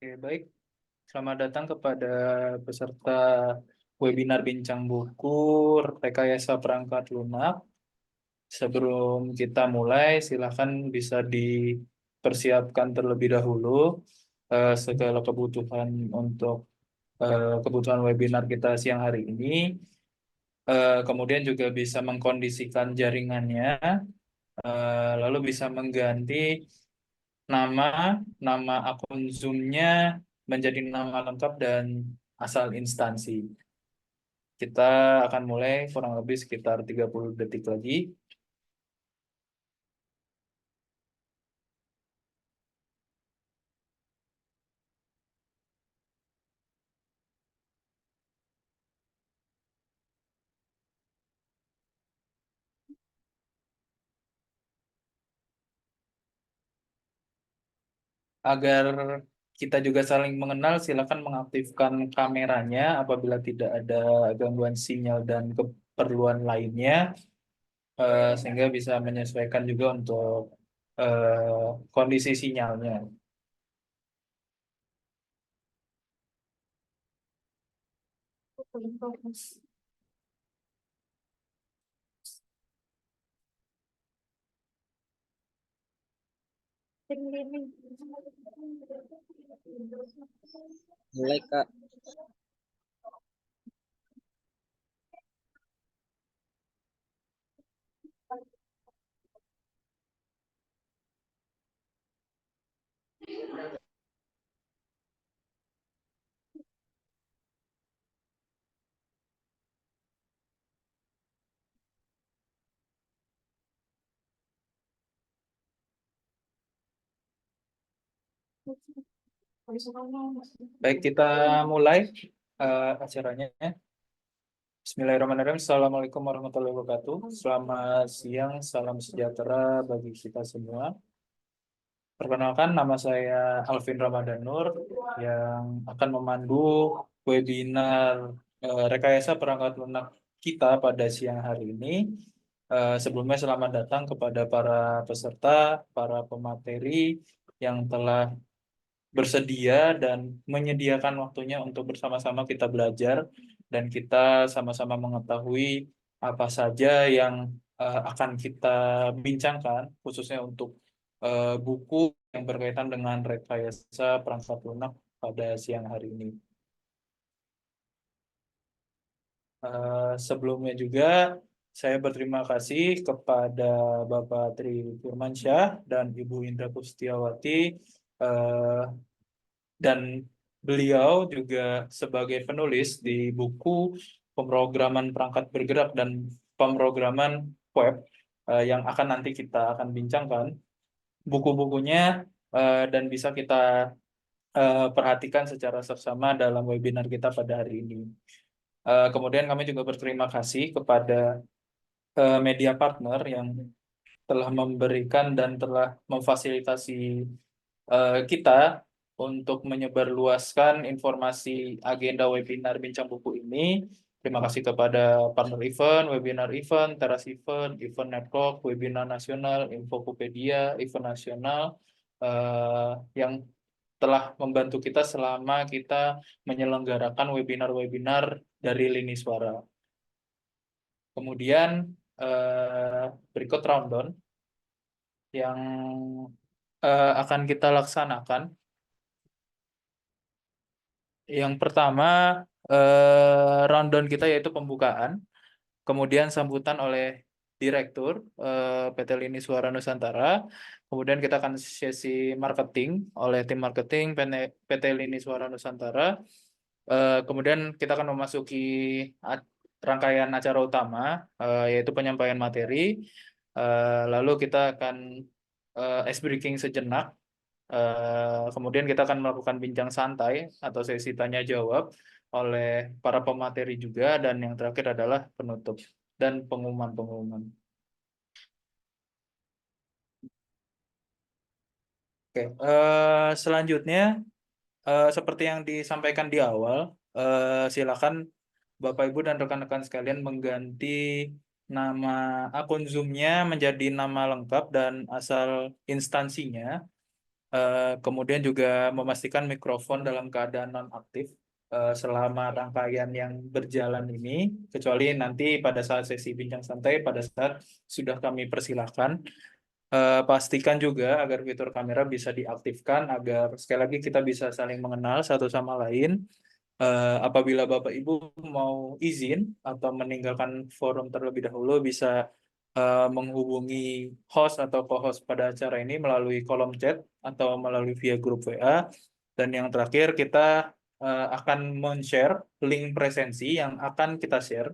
Oke, baik. Selamat datang kepada peserta webinar Bincang Buku Rekayasa Perangkat Lunak. Sebelum kita mulai, silakan bisa dipersiapkan terlebih dahulu segala kebutuhan untuk kebutuhan webinar kita siang hari ini. Kemudian juga bisa mengkondisikan jaringannya, lalu bisa mengganti nama nama akun Zoom-nya menjadi nama lengkap dan asal instansi. Kita akan mulai kurang lebih sekitar 30 detik lagi. Agar kita juga saling mengenal, silakan mengaktifkan kameranya apabila tidak ada gangguan sinyal dan keperluan lainnya, sehingga bisa menyesuaikan juga untuk kondisi sinyalnya. Mulai Kak. Baik, kita mulai acaranya. Bismillahirrahmanirrahim. Assalamualaikum warahmatullahi wabarakatuh. Selamat siang, salam sejahtera bagi kita semua. Perkenalkan, nama saya Alvin Ramadan Nur yang akan memandu webinar rekayasa perangkat lunak kita pada siang hari ini. Sebelumnya selamat datang kepada para peserta, para pemateri yang telah bersedia dan menyediakan waktunya untuk bersama-sama kita belajar dan kita sama-sama mengetahui apa saja yang akan kita bincangkan, khususnya untuk buku yang berkaitan dengan rekayasa perangkat lunak pada siang hari ini. Sebelumnya juga saya berterima kasih kepada Bapak Tri Firmansyah dan Ibu Indra Pustiawati, eh, dan beliau juga sebagai penulis di buku pemrograman perangkat bergerak dan pemrograman web yang akan nanti kita akan bincangkan buku-bukunya, dan bisa kita perhatikan secara seksama dalam webinar kita pada hari ini. Kemudian kami juga berterima kasih kepada media partner yang telah memberikan dan telah memfasilitasi kita untuk menyebarluaskan informasi agenda webinar Bincang Buku ini. Terima kasih kepada partner event, webinar event, teras event, event network, webinar nasional, Infopedia, event nasional, yang telah membantu kita selama kita menyelenggarakan webinar-webinar dari Lini Suara. Kemudian berikut rundown yang akan kita laksanakan. Yang pertama, rundown kita yaitu pembukaan, kemudian sambutan oleh Direktur PT Lini Suara Nusantara, kemudian kita akan sesi marketing oleh tim marketing PT Lini Suara Nusantara, kemudian kita akan memasuki rangkaian acara utama, yaitu penyampaian materi, lalu kita akan ice breaking sejenak. Kemudian kita akan melakukan bincang santai atau sesi tanya jawab oleh para pemateri juga, dan yang terakhir adalah penutup dan pengumuman-pengumuman. Oke, selanjutnya seperti yang disampaikan di awal, silakan Bapak Ibu dan rekan-rekan sekalian mengganti nama akun Zoom-nya menjadi nama lengkap dan asal instansinya. Kemudian juga memastikan mikrofon dalam keadaan nonaktif selama rangkaian yang berjalan ini, kecuali nanti pada saat sesi bincang santai, pada saat sudah kami persilahkan. Pastikan juga agar fitur kamera bisa diaktifkan agar sekali lagi kita bisa saling mengenal satu sama lain. Apabila Bapak Ibu mau izin atau meninggalkan forum terlebih dahulu, bisa menghubungi host atau co-host pada acara ini melalui kolom chat atau melalui via grup WA. Dan yang terakhir, kita akan men-share link presensi yang akan kita share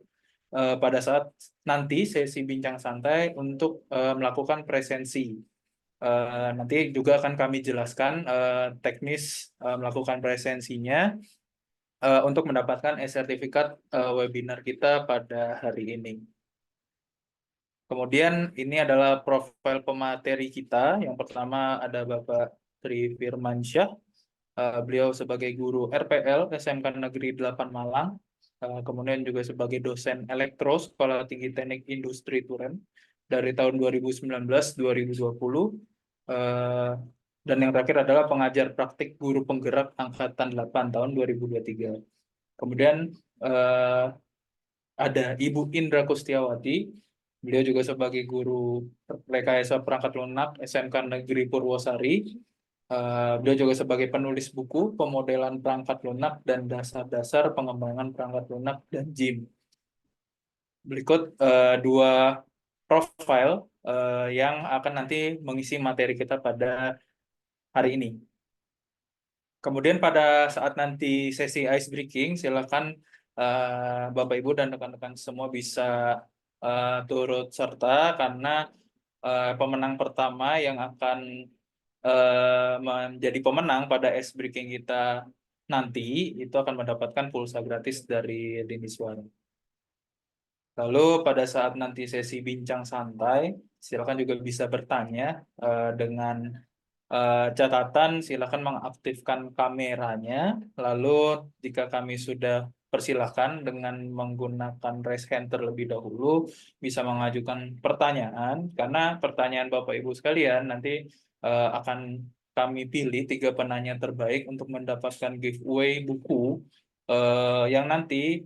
pada saat nanti sesi bincang santai untuk melakukan presensi. Nanti juga akan kami jelaskan teknis melakukan presensinya untuk mendapatkan e-sertifikat webinar kita pada hari ini. Kemudian ini adalah profil pemateri kita. Yang pertama ada Bapak Tri Firmansyah. Beliau sebagai guru RPL SMK Negeri 8 Malang. Kemudian juga sebagai dosen elektro Sekolah Tinggi Teknik Industri Duren dari tahun 2019-2020. Dan yang terakhir adalah pengajar praktik guru penggerak Angkatan 8 tahun 2023. Kemudian ada Ibu Indra Kustiawati. Beliau juga sebagai guru rekayasa perangkat lunak SMK Negeri Purwosari. Beliau juga sebagai penulis buku pemodelan perangkat lunak dan dasar-dasar pengembangan perangkat lunak dan JIM. Berikut dua profil yang akan nanti mengisi materi kita pada hari ini. Kemudian pada saat nanti sesi ice breaking, silakan Bapak Ibu dan rekan-rekan semua bisa turut serta karena pemenang pertama yang akan menjadi pemenang pada ice breaking kita nanti itu akan mendapatkan pulsa gratis dari Lini Suara. Lalu pada saat nanti sesi bincang santai, silakan juga bisa bertanya dengan catatan silakan mengaktifkan kameranya. Lalu jika kami sudah persilahkan dengan menggunakan raise hand terlebih dahulu, bisa mengajukan pertanyaan. Karena pertanyaan Bapak Ibu sekalian nanti akan kami pilih 3 penanya terbaik untuk mendapatkan giveaway buku yang nanti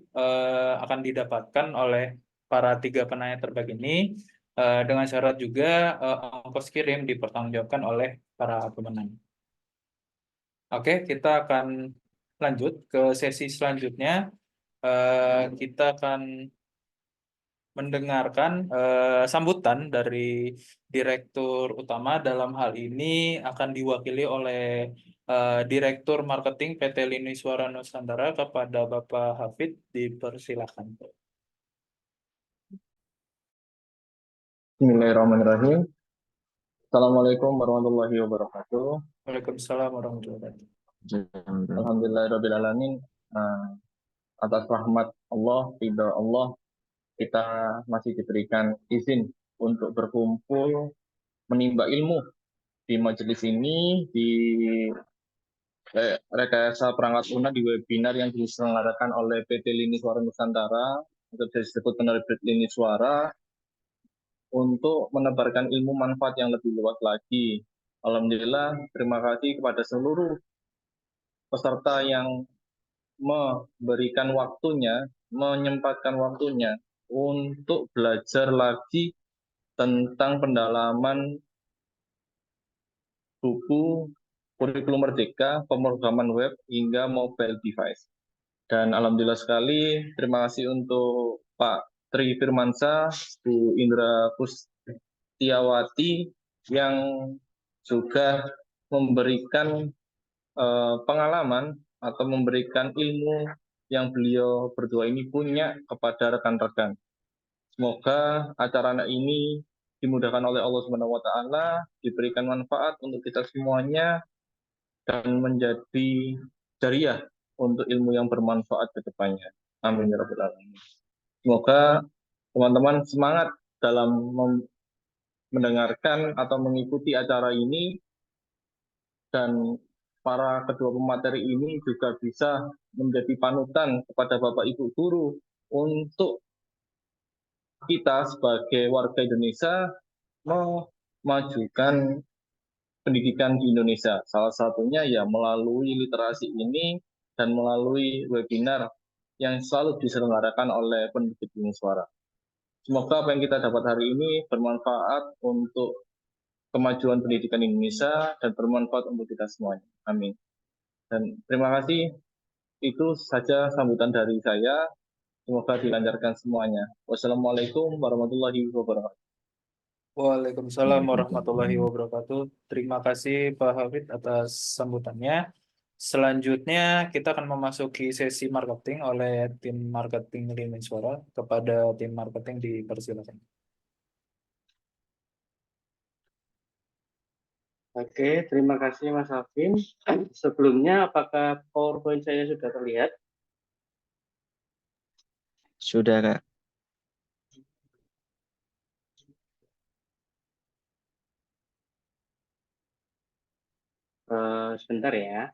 akan didapatkan oleh para 3 penanya terbaik ini dengan syarat juga ongkos kirim dipertanggungjawabkan oleh para pemenang. Oke, kita akan lanjut ke sesi selanjutnya. Kita akan mendengarkan sambutan dari Direktur Utama. Dalam hal ini akan diwakili oleh Direktur Marketing PT Lini Suara Nusantara kepada Bapak Hafid. Dipersilakan. Bismillahirrahmanirrahim. Assalamualaikum warahmatullahi wabarakatuh. Waalaikumsalam warahmatullahi wabarakatuh. Alhamdulillahirrahmanirrahim. Atas rahmat Allah, ridha Allah, kita masih diberikan izin untuk berkumpul menimba ilmu di majelis ini, di rekayasa perangkat lunak di webinar yang diselenggarakan oleh PT Lini Suara Nusantara, atau disebut penerbit Lini Suara, untuk menebarkan ilmu manfaat yang lebih luas lagi. Alhamdulillah, terima kasih kepada seluruh peserta yang memberikan waktunya, menyempatkan waktunya untuk belajar lagi tentang pendalaman buku kurikulum merdeka, pemrograman web, hingga mobile device. Dan alhamdulillah sekali, terima kasih untuk Pak Tri Firmansyah, Bu Indra Kustiawati, yang juga memberikan pengalaman atau memberikan ilmu yang beliau berdua ini punya kepada rekan-rekan. Semoga acara ini dimudahkan oleh Allah Subhanahu wa taala, diberikan manfaat untuk kita semuanya dan menjadi jariah untuk ilmu yang bermanfaat ke depannya. Amin ya rabbal alamin. Semoga teman-teman semangat dalam mendengarkan atau mengikuti acara ini, dan para kedua pemateri ini juga bisa menjadi panutan kepada Bapak Ibu guru untuk kita sebagai warga Indonesia memajukan pendidikan di Indonesia. Salah satunya ya melalui literasi ini dan melalui webinar yang selalu diselenggarakan oleh penerbit Lini Suara. Semoga apa yang kita dapat hari ini bermanfaat untuk kemajuan pendidikan Indonesia dan bermanfaat untuk kita semuanya. Amin. Dan terima kasih. Itu saja sambutan dari saya. Semoga dilancarkan semuanya. Wassalamualaikum warahmatullahi wabarakatuh. Waalaikumsalam warahmatullahi wabarakatuh. Terima kasih Pak Hafid atas sambutannya. Selanjutnya kita akan memasuki sesi marketing oleh tim marketing Lini Suara. Kepada tim marketing dipersilakan. Oke, terima kasih Mas Alvin. Sebelumnya, apakah PowerPoint saya sudah terlihat? Sudah, Kak. Sebentar ya.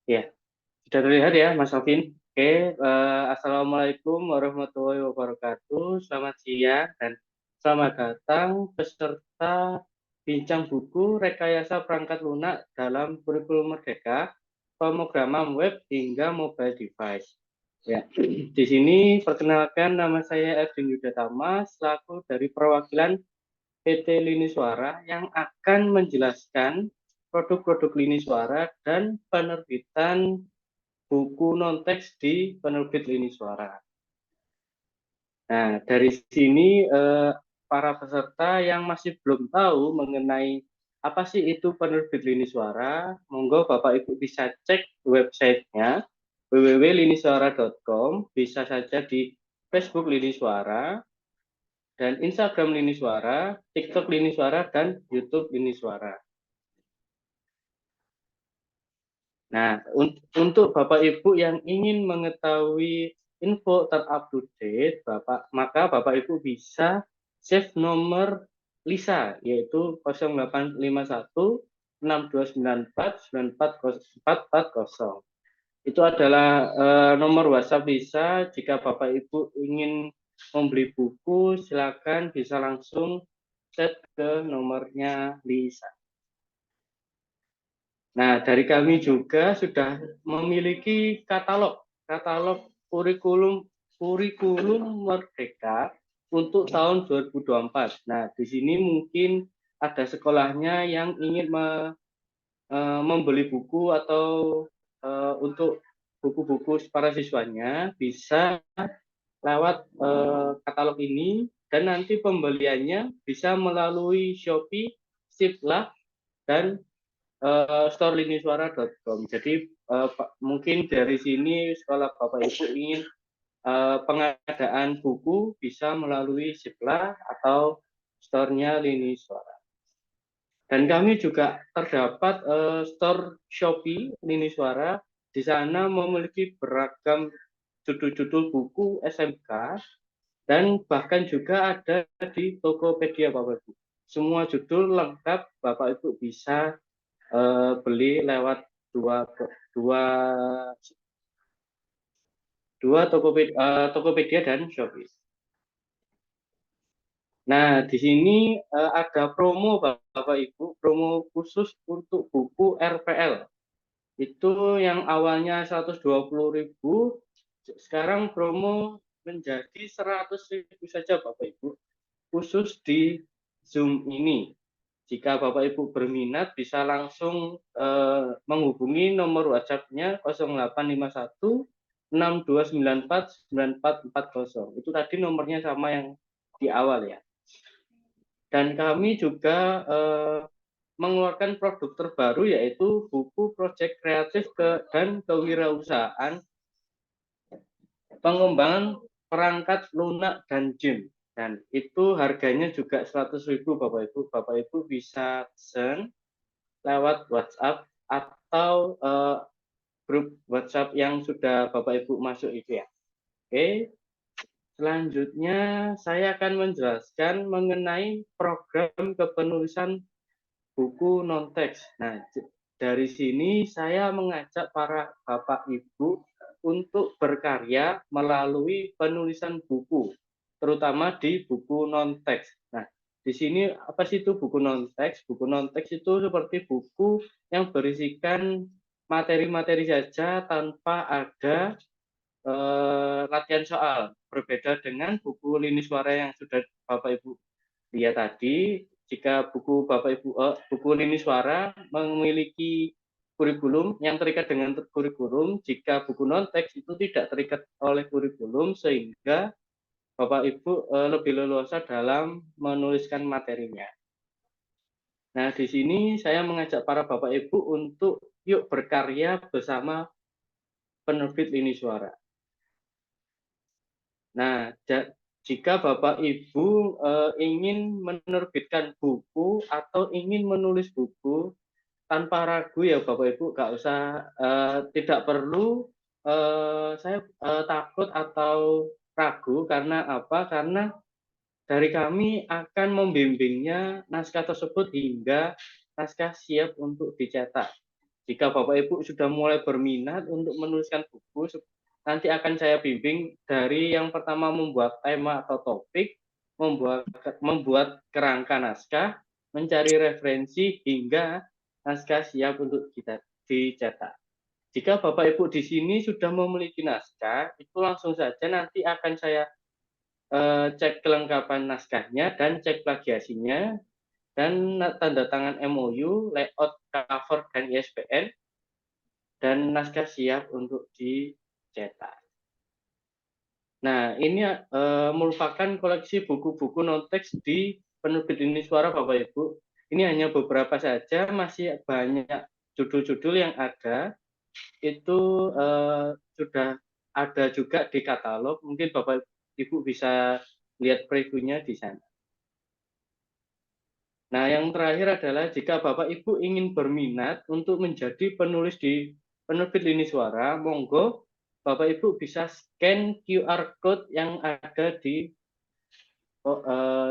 Ya, sudah terlihat ya Mas Alvin. Oke, Assalamualaikum warahmatullahi wabarakatuh. Selamat siang dan selamat datang peserta bincang buku rekayasa perangkat lunak dalam kurikulum Merdeka, pemrograman web hingga mobile device. Ya, di sini perkenalkan nama saya Edwin Yudatama selaku dari perwakilan PT Lini Suara yang akan menjelaskan produk-produk Lini Suara dan penerbitan buku non-teks di penerbit Lini Suara. Nah, dari sini para peserta yang masih belum tahu mengenai apa sih itu penerbit Lini Suara, monggo Bapak Ibu bisa cek websitenya www.linisuara.com, bisa saja di Facebook Lini Suara, dan Instagram Lini Suara, TikTok Lini Suara, dan YouTube Lini Suara. Nah, untuk Bapak Ibu yang ingin mengetahui info terupdate, maka Bapak Ibu bisa save nomor Lisa, yaitu 0851 6294 940. Itu adalah nomor WhatsApp Lisa. Jika Bapak Ibu ingin membeli buku, silakan bisa langsung chat ke nomornya Lisa. Nah, dari kami juga sudah memiliki katalog kurikulum Merdeka untuk tahun 2024. Nah, di sini mungkin ada sekolahnya yang ingin membeli buku atau untuk buku-buku para siswanya bisa lewat katalog ini, dan nanti pembeliannya bisa melalui Shopee, Siplak, dan storelinisuara.com. Jadi mungkin dari sini sekolah Bapak Ibu ingin pengadaan buku bisa melalui Siplak atau store-nya Lini Suara. Dan kami juga terdapat store Shopee Lini Suara. Di sana memiliki beragam judul-judul buku SMK, dan bahkan juga ada di Tokopedia Bapak Ibu. Semua judul lengkap Bapak Ibu bisa beli lewat dua Tokopedia dan Shopee. Nah, di sini ada promo Bapak Ibu, promo khusus untuk buku RPL. Itu yang awalnya 120.000, sekarang promo menjadi 100.000 saja Bapak Ibu, khusus di Zoom ini. Jika Bapak Ibu berminat bisa langsung menghubungi nomor WhatsApp-nya 0851 6294 9440. Itu tadi nomornya sama yang di awal ya. Dan kami juga mengeluarkan produk terbaru yaitu buku proyek kreatif dan kewirausahaan pengembangan perangkat lunak dan game. Dan itu harganya juga 100.000 Bapak Ibu. Bapak Ibu bisa pesen lewat WhatsApp atau grup WhatsApp yang sudah Bapak Ibu masuk itu ya. Oke. Selanjutnya saya akan menjelaskan mengenai program kepenulisan buku non-teks. Nah, dari sini saya mengajak para Bapak Ibu untuk berkarya melalui penulisan buku, terutama di buku non-teks. Nah, di sini apa sih itu buku non-teks? Buku non-teks itu seperti buku yang berisikan materi-materi saja tanpa ada latihan soal. Berbeda dengan buku lini suara yang sudah Bapak Ibu lihat tadi, jika buku Bapak Ibu buku lini suara memiliki kurikulum yang terikat dengan kurikulum, jika buku non-teks itu tidak terikat oleh kurikulum sehingga Bapak Ibu lebih leluasa dalam menuliskan materinya. Nah, di sini saya mengajak para Bapak Ibu untuk yuk berkarya bersama penerbit lini suara. Nah, jika Bapak Ibu ingin menerbitkan buku atau ingin menulis buku, tanpa ragu ya Bapak Ibu, nggak usah, tidak perlu saya takut atau ragu karena apa? Karena dari kami akan membimbingnya naskah tersebut hingga naskah siap untuk dicetak. Jika Bapak Ibu sudah mulai berminat untuk menuliskan buku, nanti akan saya bimbing dari yang pertama membuat tema atau topik, membuat kerangka naskah, mencari referensi hingga naskah siap untuk kita dicetak. Jika Bapak Ibu di sini sudah memiliki naskah, itu langsung saja nanti akan saya cek kelengkapan naskahnya dan cek plagiasinya dan tanda tangan MOU, layout cover dan ISBN, dan naskah siap untuk dicetak. Nah, ini merupakan koleksi buku-buku non-teks di penerbit lini suara Bapak Ibu. Ini hanya beberapa saja, masih banyak judul-judul yang ada. Itu sudah ada juga di katalog. Mungkin Bapak Ibu bisa lihat previewnya di sana. Nah, yang terakhir adalah jika Bapak Ibu ingin berminat untuk menjadi penulis di penerbit lini suara, monggo Bapak Ibu bisa scan QR code yang ada di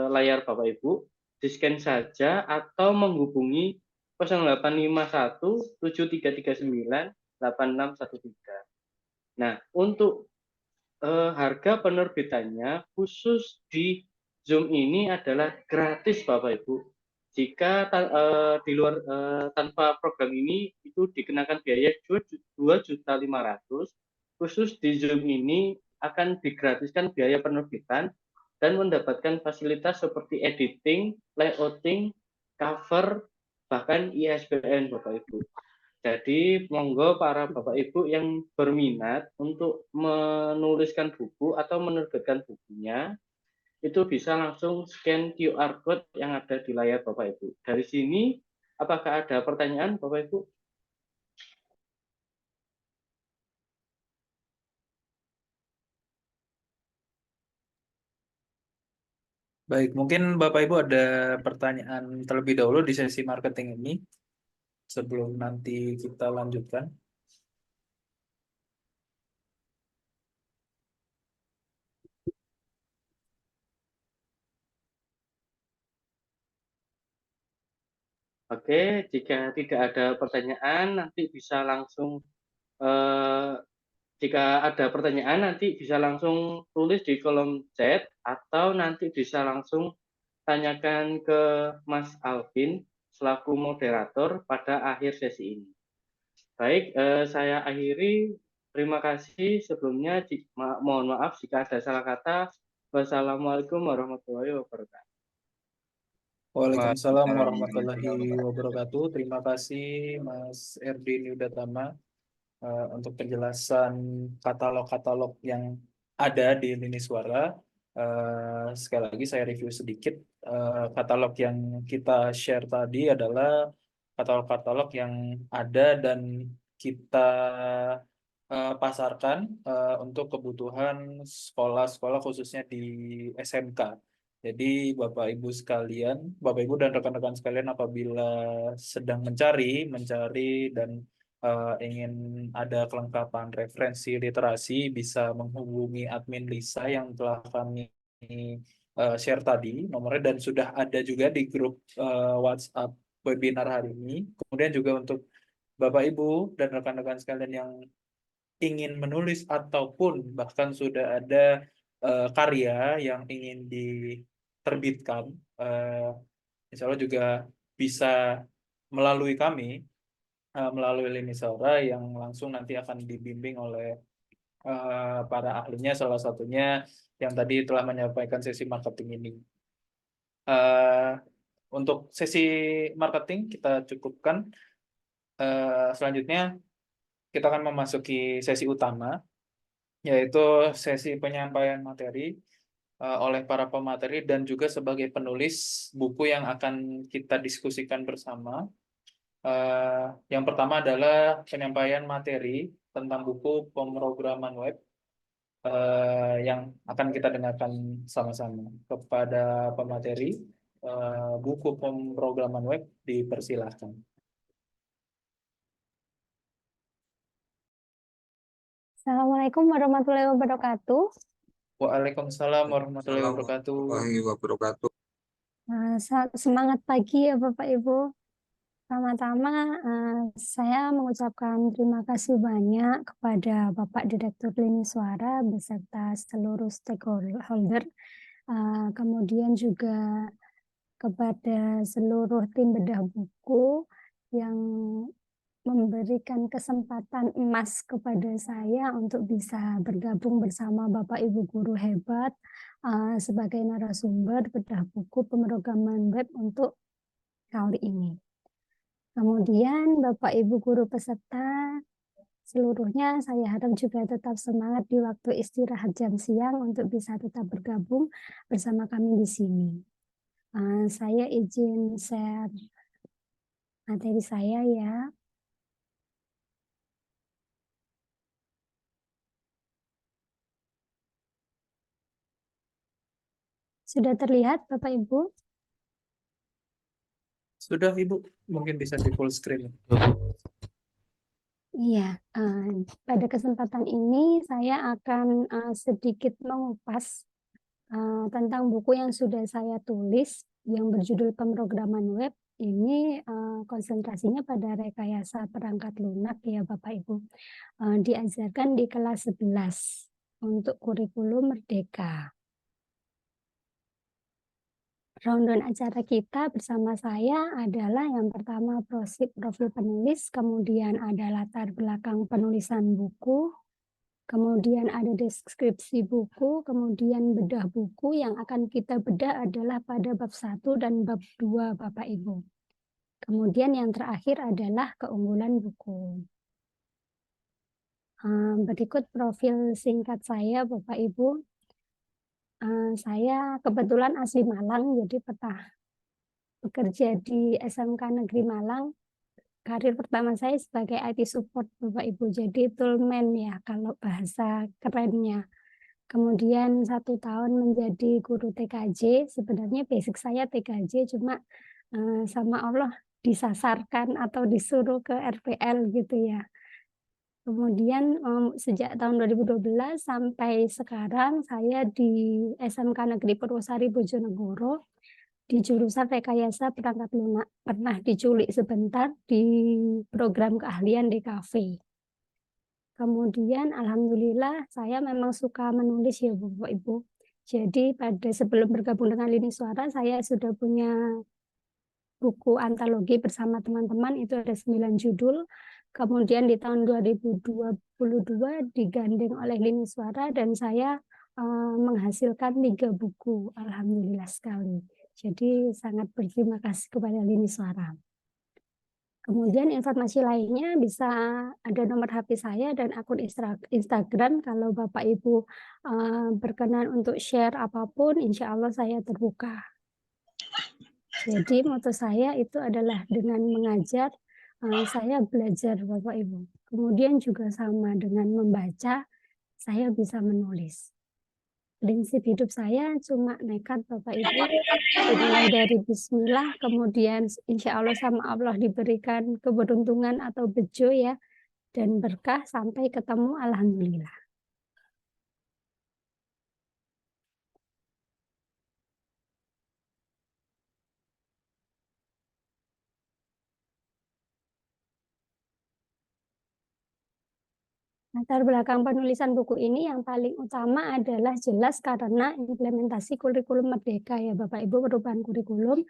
layar Bapak Ibu, di-scan saja atau menghubungi 0851 7339 8613. Nah, untuk harga penerbitannya khusus di Zoom ini adalah gratis Bapak Ibu. Jika di luar tanpa program ini itu dikenakan biaya 2.500.000, khusus di Zoom ini akan digratiskan biaya penerbitan dan mendapatkan fasilitas seperti editing, layouting, cover, bahkan ISBN Bapak Ibu. Jadi monggo para Bapak Ibu yang berminat untuk menuliskan buku atau menerbitkan bukunya, itu bisa langsung scan QR code yang ada di layar Bapak Ibu. Dari sini, apakah ada pertanyaan Bapak Ibu? Baik, mungkin Bapak Ibu ada pertanyaan terlebih dahulu di sesi marketing ini sebelum nanti kita lanjutkan. Oke, jika tidak ada pertanyaan, nanti bisa langsung jika ada pertanyaan nanti bisa langsung tulis di kolom chat atau nanti bisa langsung tanyakan ke Mas Alvin selaku moderator pada akhir sesi ini. Baik, saya akhiri. Terima kasih sebelumnya. Mohon maaf jika ada salah kata. Wassalamualaikum warahmatullahi wabarakatuh. Waalaikumsalam warahmatullahi wabarakatuh. Terima kasih Mas Erdin Yudatama untuk penjelasan katalog-katalog yang ada di Lini Suara. Sekali lagi saya review sedikit. Katalog yang kita share tadi adalah katalog-katalog yang ada dan kita pasarkan untuk kebutuhan sekolah-sekolah khususnya di SMK. Jadi Bapak Ibu sekalian, Bapak Ibu dan rekan-rekan sekalian apabila sedang mencari dan ingin ada kelengkapan referensi literasi bisa menghubungi admin Lisa yang telah kami share tadi nomornya dan sudah ada juga di grup WhatsApp webinar hari ini. Kemudian juga untuk Bapak Ibu dan rekan-rekan sekalian yang ingin menulis ataupun bahkan sudah ada karya yang ingin diterbitkan, insya Allah juga bisa melalui kami, melalui Lini Saura yang langsung nanti akan dibimbing oleh para ahlinya, salah satunya yang tadi telah menyampaikan sesi marketing ini. Untuk sesi marketing kita cukupkan. Selanjutnya kita akan memasuki sesi utama, yaitu sesi penyampaian materi oleh para pemateri dan juga sebagai penulis buku yang akan kita diskusikan bersama. Yang pertama adalah penyampaian materi tentang buku pemrograman web yang akan kita dengarkan sama-sama. Kepada pemateri buku pemrograman web dipersilahkan. Assalamualaikum warahmatullahi wabarakatuh. Waalaikumsalam warahmatullahi wabarakatuh. Semangat pagi ya Bapak Ibu. Pertama-tama saya mengucapkan terima kasih banyak kepada Bapak Direktur Lini Suara beserta seluruh stakeholder, kemudian juga kepada seluruh tim bedah buku yang memberikan kesempatan emas kepada saya untuk bisa bergabung bersama Bapak Ibu guru hebat sebagai narasumber bedah buku pemrograman web untuk kali ini. Kemudian Bapak Ibu guru peserta seluruhnya saya harap juga tetap semangat di waktu istirahat jam siang untuk bisa tetap bergabung bersama kami di sini. Saya izin share materi saya ya. Sudah terlihat Bapak Ibu? Sudah Ibu, mungkin bisa di full screen. Iya, pada kesempatan ini saya akan sedikit mengupas tentang buku yang sudah saya tulis yang berjudul Pemrograman Web. Ini konsentrasinya pada rekayasa perangkat lunak ya Bapak Ibu. Diajarkan di kelas 11 untuk kurikulum Merdeka. Rundown acara kita bersama saya adalah yang pertama profil penulis, kemudian ada latar belakang penulisan buku, kemudian ada deskripsi buku, kemudian bedah buku. Yang akan kita bedah adalah pada bab 1 dan bab 2 Bapak Ibu. Kemudian yang terakhir adalah keunggulan buku. Berikut profil singkat saya Bapak Ibu. Saya kebetulan asli Malang, jadi pernah bekerja di SMK Negeri Malang. Karir pertama saya sebagai IT support Bapak Ibu, jadi toolman ya kalau bahasa kerennya. Kemudian 1 tahun menjadi guru TKJ, sebenarnya basic saya TKJ, cuma sama Allah disasarkan atau disuruh ke RPL gitu ya. Kemudian sejak tahun 2012 sampai sekarang saya di SMK Negeri Purwosari Bojonegoro di jurusan rekayasa perangkat lunak. Pernah diculik sebentar di program keahlian DKV. Kemudian alhamdulillah saya memang suka menulis ya Bapak Ibu. Jadi sebelum bergabung dengan Lini Suara saya sudah punya buku antologi bersama teman-teman, itu ada 9 judul. Kemudian di tahun 2022 digandeng oleh Lini Suara dan saya menghasilkan 3 buku, alhamdulillah sekali. Jadi sangat berterima kasih kepada Lini Suara. Kemudian informasi lainnya bisa ada nomor HP saya dan akun Instagram. Kalau Bapak Ibu berkenan untuk share apapun, insya Allah saya terbuka. Jadi moto saya itu adalah dengan mengajar saya belajar Bapak Ibu. Kemudian juga sama dengan membaca, saya bisa menulis. Prinsip hidup saya cuma nekat Bapak Ibu, dimulai dari bismillah, kemudian insya Allah sama Allah diberikan keberuntungan atau bejo ya, dan berkah sampai ketemu alhamdulillah. Latar belakang penulisan buku ini yang paling utama adalah jelas karena implementasi kurikulum merdeka ya Bapak Ibu, perubahan kurikulum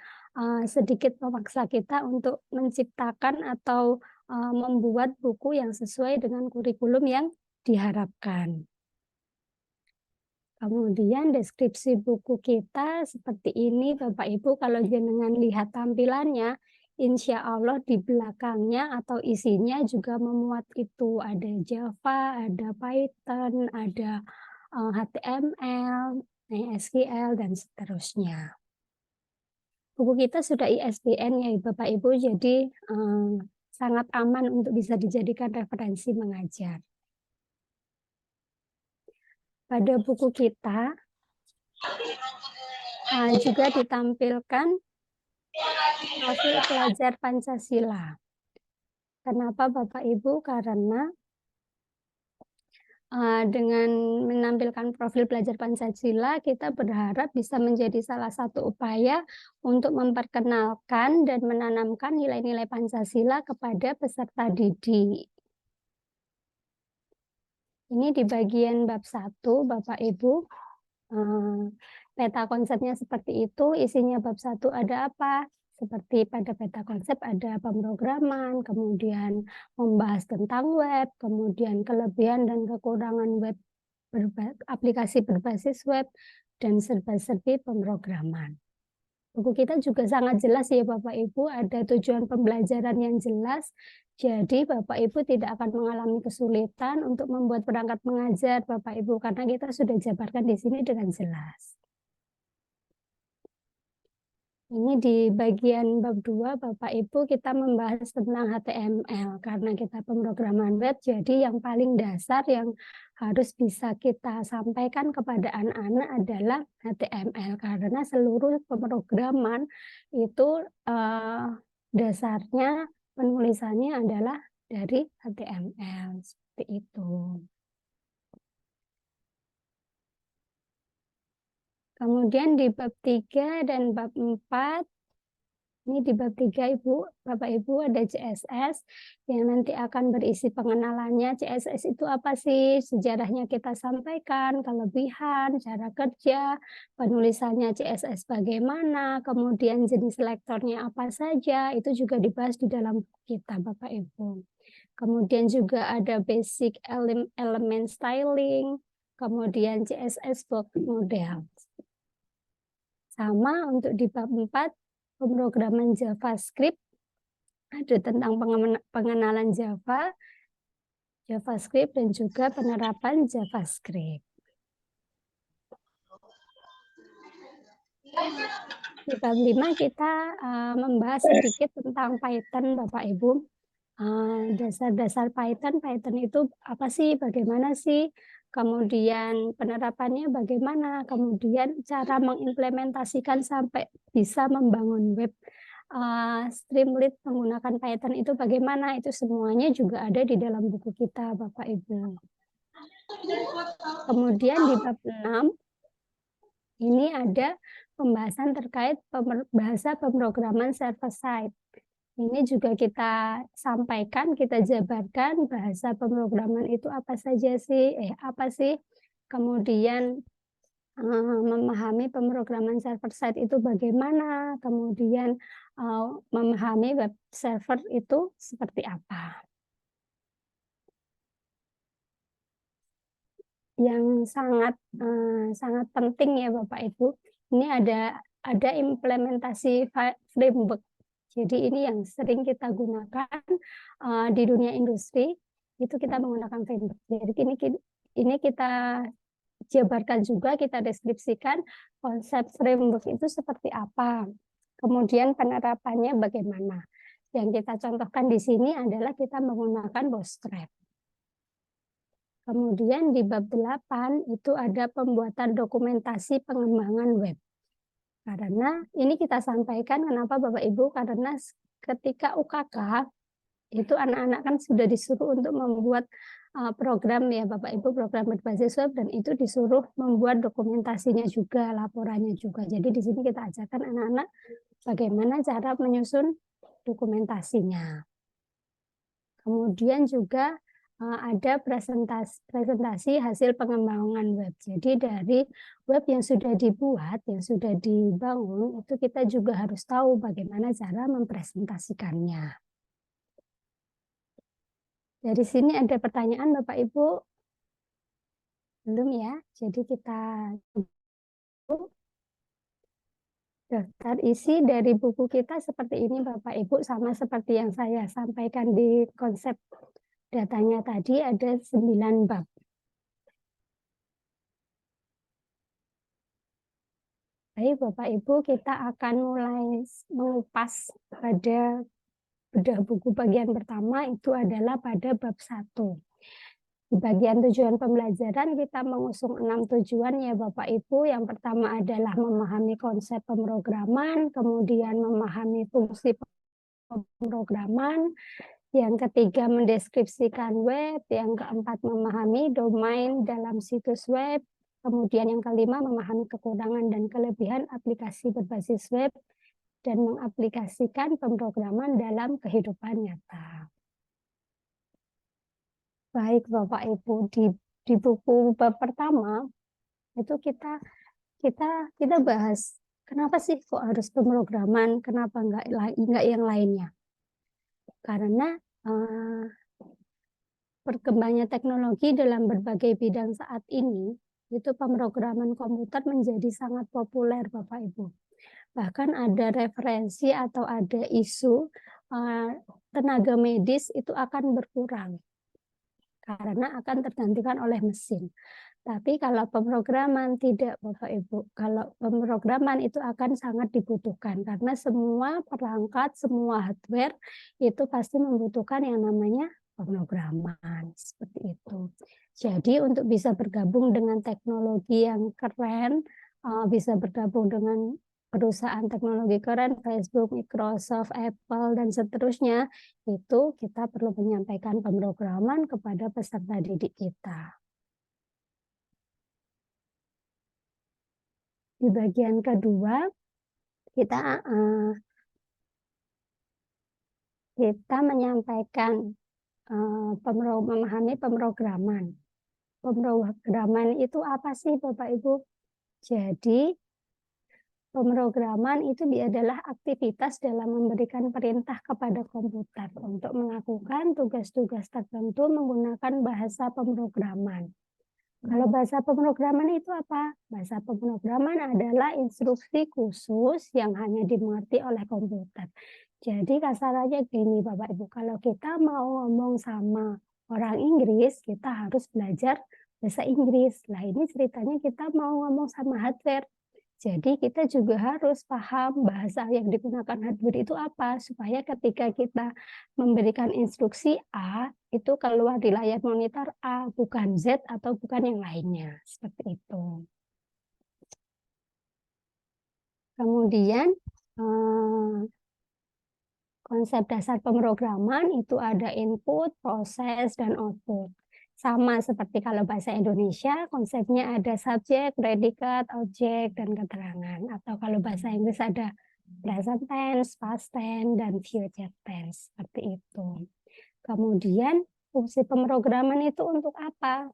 sedikit memaksa kita untuk menciptakan atau membuat buku yang sesuai dengan kurikulum yang diharapkan. Kemudian deskripsi buku kita seperti ini Bapak Ibu, kalau jenengan lihat tampilannya, insya Allah di belakangnya atau isinya juga memuat itu. Ada Java, ada Python, ada HTML, SQL, dan seterusnya. Buku kita sudah ISBN ya Bapak Ibu, jadi sangat aman untuk bisa dijadikan referensi mengajar. Pada buku kita juga ditampilkan profil pelajar Pancasila. Kenapa Bapak Ibu? Karena dengan menampilkan profil pelajar Pancasila, kita berharap bisa menjadi salah satu upaya untuk memperkenalkan dan menanamkan nilai-nilai Pancasila kepada peserta didik. Ini di bagian bab 1, Bapak Ibu. Peta konsepnya seperti itu, isinya bab 1 ada apa? Seperti pada peta konsep ada pemrograman, kemudian membahas tentang web, kemudian kelebihan dan kekurangan web, aplikasi berbasis web, dan serba-serbi pemrograman. Buku kita juga sangat jelas ya Bapak Ibu, ada tujuan pembelajaran yang jelas, jadi Bapak Ibu tidak akan mengalami kesulitan untuk membuat perangkat mengajar Bapak Ibu, karena kita sudah jabarkan di sini dengan jelas. Ini di bagian bab 2 Bapak Ibu kita membahas tentang HTML, karena kita pemrograman web, jadi yang paling dasar yang harus bisa kita sampaikan kepada anak-anak adalah HTML, karena seluruh pemrograman itu dasarnya penulisannya adalah dari HTML, seperti itu. Kemudian di bab 3 dan bab 4, ini di bab 3 Bapak Ibu ada CSS yang nanti akan berisi pengenalannya. CSS itu apa sih? Sejarahnya kita sampaikan, kelebihan, cara kerja, penulisannya CSS bagaimana, kemudian jenis selektornya apa saja, itu juga dibahas di dalam kita Bapak Ibu. Kemudian juga ada basic element styling, kemudian CSS box model. Sama untuk di bab 4, pemrograman JavaScript, ada tentang pengenalan JavaScript, dan juga penerapan JavaScript. Di bab 5 kita membahas sedikit tentang Python Bapak Ibu. Dasar-dasar Python itu apa sih, bagaimana sih, kemudian penerapannya bagaimana, kemudian cara mengimplementasikan sampai bisa membangun web Streamlit menggunakan Python itu bagaimana, itu semuanya juga ada di dalam buku kita Bapak Ibu. Kemudian di bab 6 ini ada pembahasan terkait bahasa pemrograman server-side. Ini juga kita sampaikan, kita jabarkan bahasa pemrograman itu apa saja sih, apa sih, kemudian memahami pemrograman server-side itu bagaimana, kemudian memahami web server itu seperti apa. Yang sangat penting ya Bapak Ibu, ini ada implementasi framework. Jadi ini yang sering kita gunakan di dunia industri, itu kita menggunakan framework. Jadi ini kita jabarkan juga, kita deskripsikan konsep framework itu seperti apa, kemudian penerapannya bagaimana. Yang kita contohkan di sini adalah kita menggunakan Bootstrap. Kemudian di bab 8 itu ada pembuatan dokumentasi pengembangan web. Karena ini kita sampaikan kenapa Bapak Ibu, karena ketika UKK itu anak-anak kan sudah disuruh untuk membuat program ya Bapak Ibu, program berbasis web, dan itu disuruh membuat dokumentasinya juga, laporannya juga. Jadi di sini kita ajarkan anak-anak bagaimana cara menyusun dokumentasinya. Kemudian juga ada presentasi hasil pengembangan web. Jadi dari web yang sudah dibuat, yang sudah dibangun, itu kita juga harus tahu bagaimana cara mempresentasikannya. Dari sini ada pertanyaan Bapak Ibu? Belum ya? Jadi kita daftar isi dari buku kita seperti ini Bapak Ibu, sama seperti yang saya sampaikan di konsep datanya tadi, ada 9 bab. Baik Bapak Ibu, kita akan mulai mengupas pada bedah buku bagian pertama, itu adalah pada bab 1. Di bagian tujuan pembelajaran kita mengusung 6 tujuan ya Bapak Ibu. Yang pertama adalah memahami konsep pemrograman, kemudian memahami fungsi pemrograman, yang ketiga mendeskripsikan web, yang keempat memahami domain dalam situs web, kemudian yang kelima memahami kekurangan dan kelebihan aplikasi berbasis web, dan mengaplikasikan pemrograman dalam kehidupan nyata. Baik Bapak Ibu, di buku bab pertama itu kita bahas kenapa sih kok harus pemrograman, kenapa enggak yang lainnya. Karena perkembangannya teknologi dalam berbagai bidang saat ini, itu pemrograman komputer menjadi sangat populer Bapak Ibu. Bahkan ada referensi atau ada isu tenaga medis itu akan berkurang karena akan tergantikan oleh mesin. Tapi kalau pemrograman tidak Bapak Ibu. Kalau pemrograman itu akan sangat dibutuhkan karena semua perangkat, semua hardware itu pasti membutuhkan yang namanya pemrograman. Seperti itu. Jadi untuk bisa bergabung dengan teknologi yang keren, bisa bergabung dengan perusahaan teknologi keren, Facebook, Microsoft, Apple, dan seterusnya, itu kita perlu menyampaikan pemrograman kepada peserta didik kita. Di bagian kedua, kita menyampaikan memahami pemrograman. Pemrograman itu apa sih Bapak Ibu? Jadi, pemrograman itu adalah aktivitas dalam memberikan perintah kepada komputer untuk melakukan tugas-tugas tertentu menggunakan bahasa pemrograman. Kalau bahasa pemrograman itu apa? Bahasa pemrograman adalah instruksi khusus yang hanya dimengerti oleh komputer. Jadi kasarannya gini Bapak Ibu, kalau kita mau ngomong sama orang Inggris, kita harus belajar bahasa Inggris. Nah ini ceritanya kita mau ngomong sama hardware. Jadi kita juga harus paham bahasa yang digunakan hardware itu apa, supaya ketika kita memberikan instruksi A, itu keluar di layar monitor A, bukan Z atau bukan yang lainnya. Seperti itu. Kemudian konsep dasar pemrograman itu ada input, proses, dan output. Sama seperti kalau bahasa Indonesia, konsepnya ada subjek, predikat, objek, dan keterangan. Atau kalau bahasa Inggris ada present tense, past tense, dan future tense. Seperti itu. Kemudian, fungsi pemrograman itu untuk apa?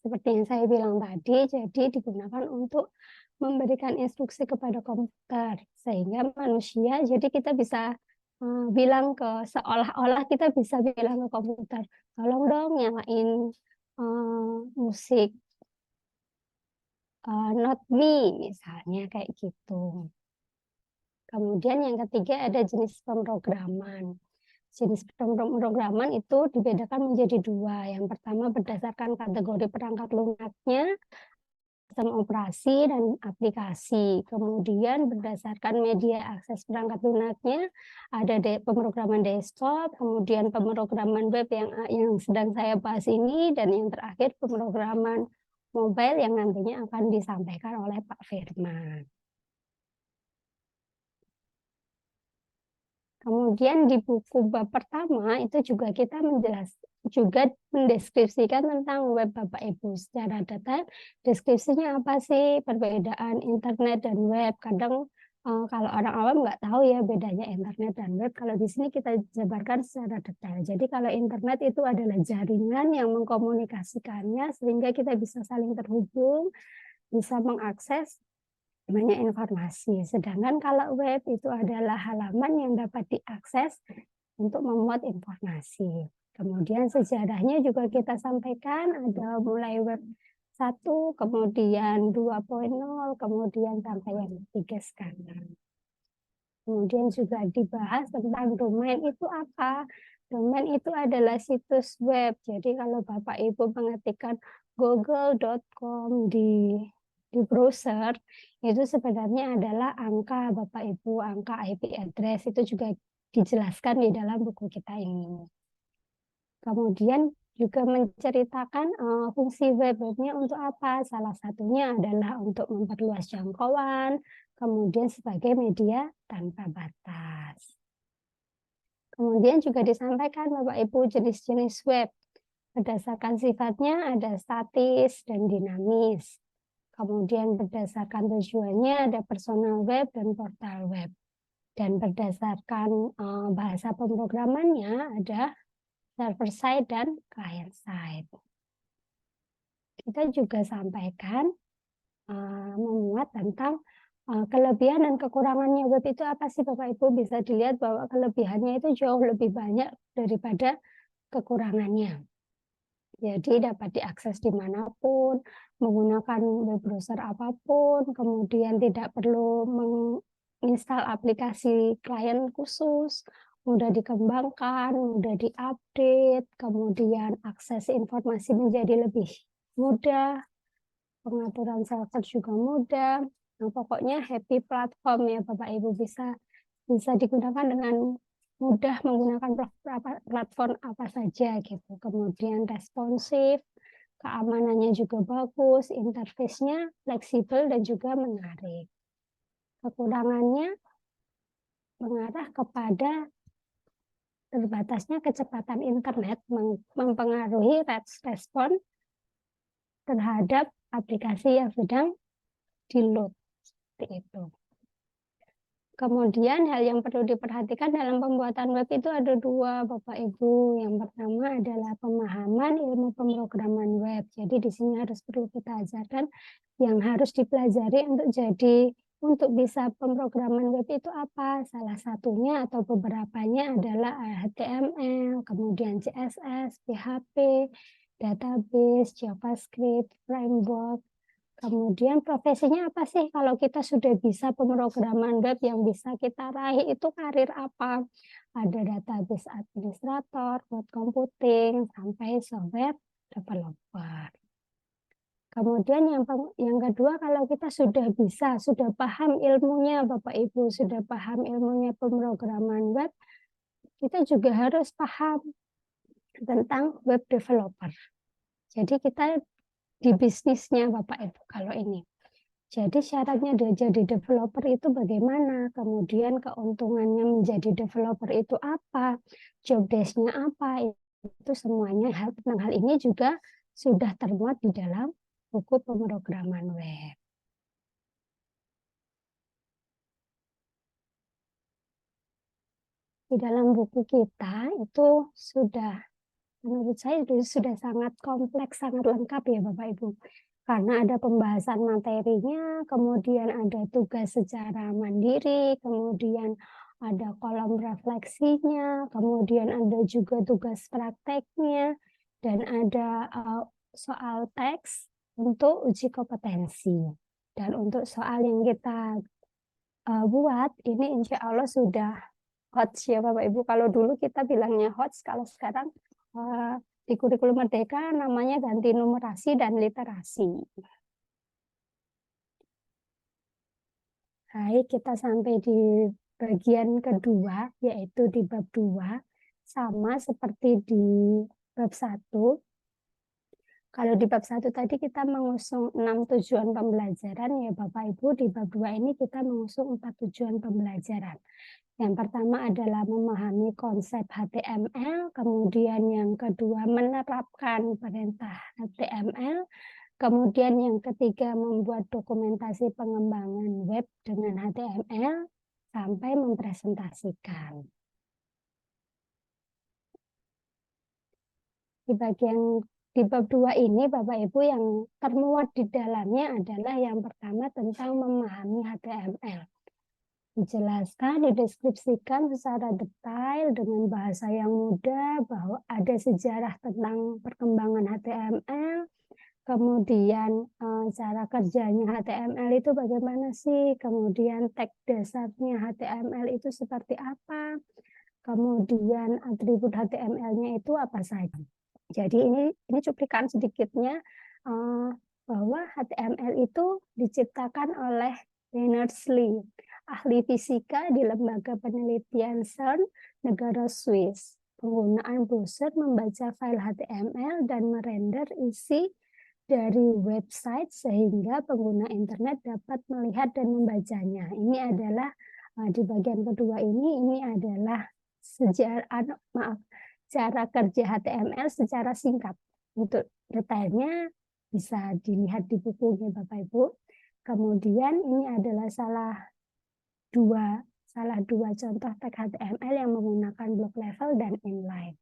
Seperti yang saya bilang tadi, jadi digunakan untuk memberikan instruksi kepada komputer. Sehingga manusia, jadi kita bisa bilang seolah-olah kita bisa bilang ke komputer, tolong dong nyalain musik Not Me misalnya kayak gitu. Kemudian yang ketiga ada jenis pemrograman. Jenis pemrograman itu dibedakan menjadi 2. Yang pertama berdasarkan kategori perangkat lunaknya, sistem operasi dan aplikasi. Kemudian berdasarkan media akses perangkat lunaknya ada pemrograman desktop, kemudian pemrograman web yang sedang saya bahas ini, dan yang terakhir pemrograman mobile yang nantinya akan disampaikan oleh Pak Firman. Kemudian di buku bab pertama itu juga kita mendeskripsikan tentang web Bapak Ibu secara detail. Deskripsinya apa sih perbedaan internet dan web? Kadang kalau orang awam nggak tahu ya bedanya internet dan web. Kalau di sini kita jabarkan secara detail. Jadi kalau internet itu adalah jaringan yang mengkomunikasikannya sehingga kita bisa saling terhubung, bisa mengakses banyak informasi. Sedangkan kalau web itu adalah halaman yang dapat diakses untuk memuat informasi. Kemudian sejarahnya juga kita sampaikan, ada mulai web 1, kemudian 2.0, kemudian sampai yang 3 sekarang. Kemudian juga dibahas tentang domain itu apa. Domain itu adalah situs web. Jadi kalau Bapak Ibu mengetikkan google.com di browser, itu sebenarnya adalah angka Bapak Ibu, angka IP address itu juga dijelaskan di dalam buku kita ini. Kemudian juga menceritakan fungsi webnya untuk apa. Salah satunya adalah untuk memperluas jangkauan, kemudian sebagai media tanpa batas. Kemudian juga disampaikan Bapak Ibu jenis-jenis web. Berdasarkan sifatnya ada statis dan dinamis. Kemudian berdasarkan tujuannya ada personal web dan portal web. Dan berdasarkan bahasa pemrogramannya ada server side dan client side. Kita juga sampaikan memuat tentang kelebihan dan kekurangannya web itu apa sih Bapak Ibu. Bisa dilihat bahwa kelebihannya itu jauh lebih banyak daripada kekurangannya. Jadi dapat diakses dimanapun, menggunakan web browser apapun, kemudian tidak perlu menginstal aplikasi klien khusus, mudah dikembangkan, mudah diupdate, kemudian akses informasi menjadi lebih mudah, pengaturan server juga mudah. Nah, pokoknya happy platform ya Bapak Ibu, bisa digunakan dengan mudah menggunakan platform apa saja gitu. Kemudian responsif, keamanannya juga bagus, interface-nya fleksibel dan juga menarik. Kekurangannya mengarah kepada terbatasnya kecepatan internet mempengaruhi respon terhadap aplikasi yang sedang di-load. Seperti itu. Kemudian hal yang perlu diperhatikan dalam pembuatan web itu ada 2 Bapak Ibu. Yang pertama adalah pemahaman ilmu pemrograman web. Jadi di sini perlu kita ajarkan yang harus dipelajari untuk bisa pemrograman web itu apa. Salah satunya atau beberapanya adalah HTML, kemudian CSS, PHP, database, JavaScript, framework. Kemudian profesinya apa sih kalau kita sudah bisa pemrograman web, yang bisa kita raih itu karir apa? Ada database administrator, cloud computing, sampai software developer. Kemudian yang kedua, kalau kita sudah paham ilmunya Bapak Ibu, sudah paham ilmunya pemrograman web, kita juga harus paham tentang web developer. Jadi kita di bisnisnya Bapak Ibu kalau ini. Jadi syaratnya dia jadi developer itu bagaimana, kemudian keuntungannya menjadi developer itu apa, job desk-nya apa, itu semuanya tentang hal ini juga sudah termuat di dalam buku pemrograman web. Di dalam buku kita itu menurut saya sudah sangat kompleks, sangat lengkap ya Bapak Ibu. Karena ada pembahasan materinya, kemudian ada tugas secara mandiri, kemudian ada kolom refleksinya, kemudian ada juga tugas prakteknya, dan ada soal teks untuk uji kompetensi. Dan untuk soal yang kita buat, ini insya Allah sudah HOTS ya Bapak Ibu. Kalau dulu kita bilangnya HOTS, kalau sekarang di kurikulum Merdeka namanya ganti numerasi dan literasi. Baik, kita sampai di bagian kedua, yaitu di bab 2. Sama seperti di bab 1. Kalau di bab 1 tadi kita mengusung 6 tujuan pembelajaran, ya Bapak Ibu, di bab 2 ini kita mengusung 4 tujuan pembelajaran. Yang pertama adalah memahami konsep HTML, kemudian yang kedua menerapkan perintah HTML, kemudian yang ketiga membuat dokumentasi pengembangan web dengan HTML, sampai mempresentasikan. Di bab 2 ini Bapak Ibu yang termuat di dalamnya adalah yang pertama tentang memahami HTML. Dijelaskan, dideskripsikan secara detail dengan bahasa yang mudah bahwa ada sejarah tentang perkembangan HTML, kemudian cara kerjanya HTML itu bagaimana sih, kemudian tag dasarnya HTML itu seperti apa, kemudian atribut HTML-nya itu apa saja. Jadi ini cuplikan sedikitnya bahwa HTML itu diciptakan oleh Berners-Lee, ahli fisika di lembaga penelitian CERN, negara Swiss. Penggunaan browser membaca file HTML dan merender isi dari website sehingga pengguna internet dapat melihat dan membacanya. Ini adalah di bagian kedua ini adalah cara kerja HTML secara singkat. Untuk detailnya bisa dilihat di bukunya Bapak Ibu. Kemudian ini adalah salah dua contoh tag HTML yang menggunakan block level dan inline.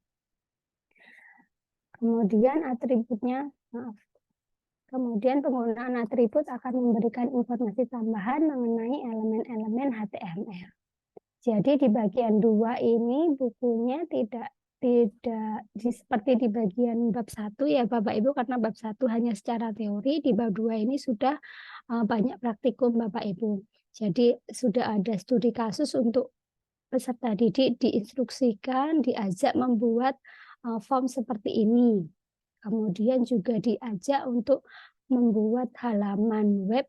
Kemudian kemudian penggunaan atribut akan memberikan informasi tambahan mengenai elemen-elemen HTML. Jadi di bagian 2 ini bukunya tidak seperti di bagian bab 1 ya Bapak Ibu, karena bab 1 hanya secara teori, di bab 2 ini sudah banyak praktikum Bapak Ibu. Jadi sudah ada studi kasus untuk peserta didik, diinstruksikan, diajak membuat form seperti ini. Kemudian juga diajak untuk membuat halaman web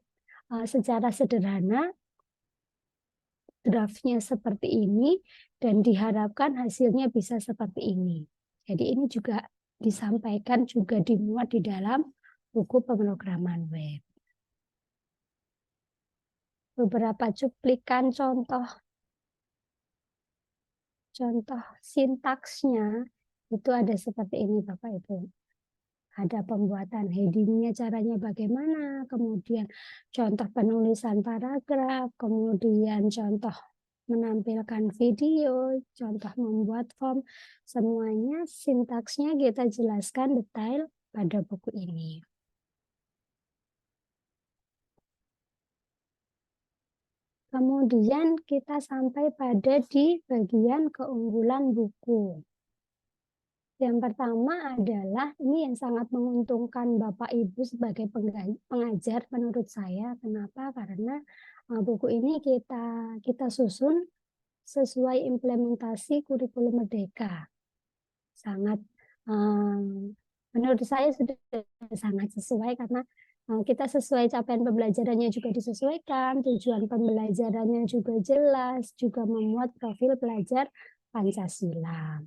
secara sederhana, draftnya seperti ini, dan diharapkan hasilnya bisa seperti ini. Jadi ini juga disampaikan, juga dimuat di dalam buku pemrograman web. Beberapa cuplikan contoh sintaksnya itu ada seperti ini Bapak Ibu. Ada pembuatan headingnya caranya bagaimana, kemudian contoh penulisan paragraf, kemudian contoh menampilkan video, contoh membuat form, semuanya sintaksnya kita jelaskan detail pada buku ini. Kemudian kita sampai pada di bagian keunggulan buku. Yang pertama adalah ini yang sangat menguntungkan Bapak Ibu sebagai pengajar menurut saya. Kenapa? Karena buku ini kita susun sesuai implementasi kurikulum Merdeka. Sangat menurut saya sudah sangat sesuai karena kita sesuai capaian pembelajarannya juga disesuaikan, tujuan pembelajarannya juga jelas, juga memuat profil pelajar Pancasila.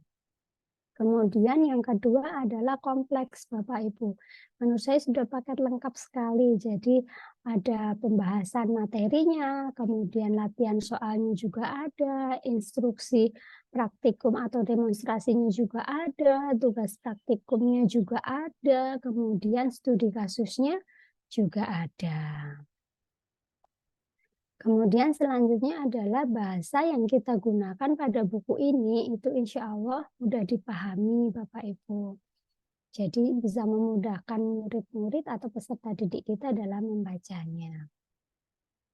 Kemudian yang kedua adalah kompleks Bapak Ibu. Menurut saya sudah paket lengkap sekali. Jadi ada pembahasan materinya, kemudian latihan soalnya juga ada, instruksi praktikum atau demonstrasinya juga ada, tugas praktikumnya juga ada, kemudian studi kasusnya juga ada. Kemudian selanjutnya adalah bahasa yang kita gunakan pada buku ini, itu insya Allah mudah dipahami Bapak Ibu. Jadi bisa memudahkan murid-murid atau peserta didik kita dalam membacanya.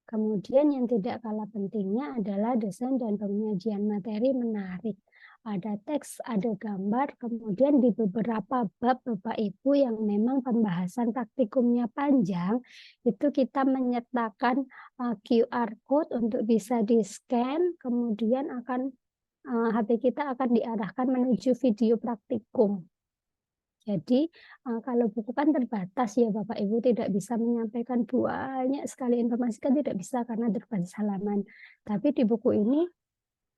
Kemudian yang tidak kalah pentingnya adalah desain dan penyajian materi menarik. Ada teks, ada gambar, kemudian di beberapa bab Bapak Ibu yang memang pembahasan praktikumnya panjang, itu kita menyertakan QR code untuk bisa di-scan, kemudian HP kita akan diarahkan menuju video praktikum. Jadi kalau buku kan terbatas ya Bapak Ibu, tidak bisa menyampaikan banyak sekali informasi, kan tidak bisa karena terbatas halaman. Tapi di buku ini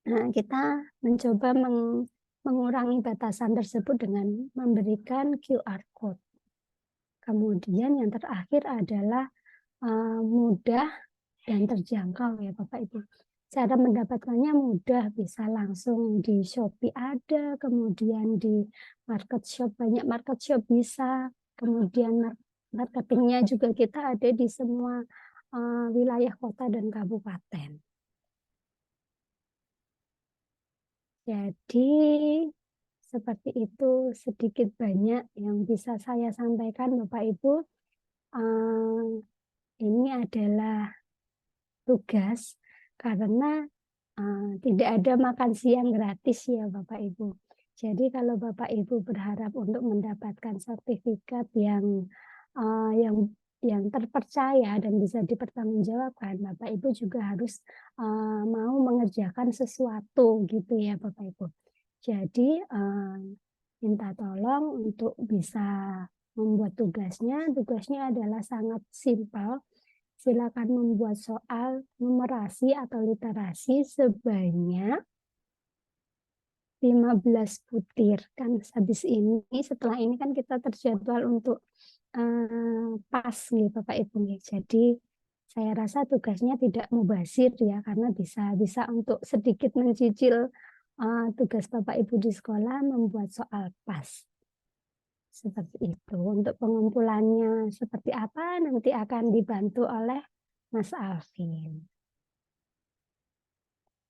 kita mencoba mengurangi batasan tersebut dengan memberikan QR code. Kemudian yang terakhir adalah mudah dan terjangkau ya Bapak Ibu. Cara mendapatkannya mudah, bisa langsung di Shopee ada, kemudian di market shop, banyak market shop bisa, kemudian marketingnya juga kita ada di semua wilayah kota dan kabupaten. Jadi seperti itu sedikit banyak yang bisa saya sampaikan Bapak Ibu. Ini adalah tugas karena tidak ada makan siang gratis ya Bapak Ibu. Jadi kalau Bapak Ibu berharap untuk mendapatkan sertifikat yang terpercaya dan bisa dipertanggungjawabkan, Bapak Ibu juga harus mau mengerjakan sesuatu gitu ya Bapak Ibu. Jadi minta tolong untuk bisa membuat tugasnya. Tugasnya adalah sangat simpel. Silakan membuat soal numerasi atau literasi sebanyak 15 butir. Kan habis ini, setelah ini kan kita terjadwal untuk pas nih Bapak Ibu nih. Jadi saya rasa tugasnya tidak mubazir ya, karena bisa untuk sedikit mencicil tugas Bapak Ibu di sekolah membuat soal pas. Seperti itu. Untuk pengumpulannya seperti apa nanti akan dibantu oleh Mas Alvin.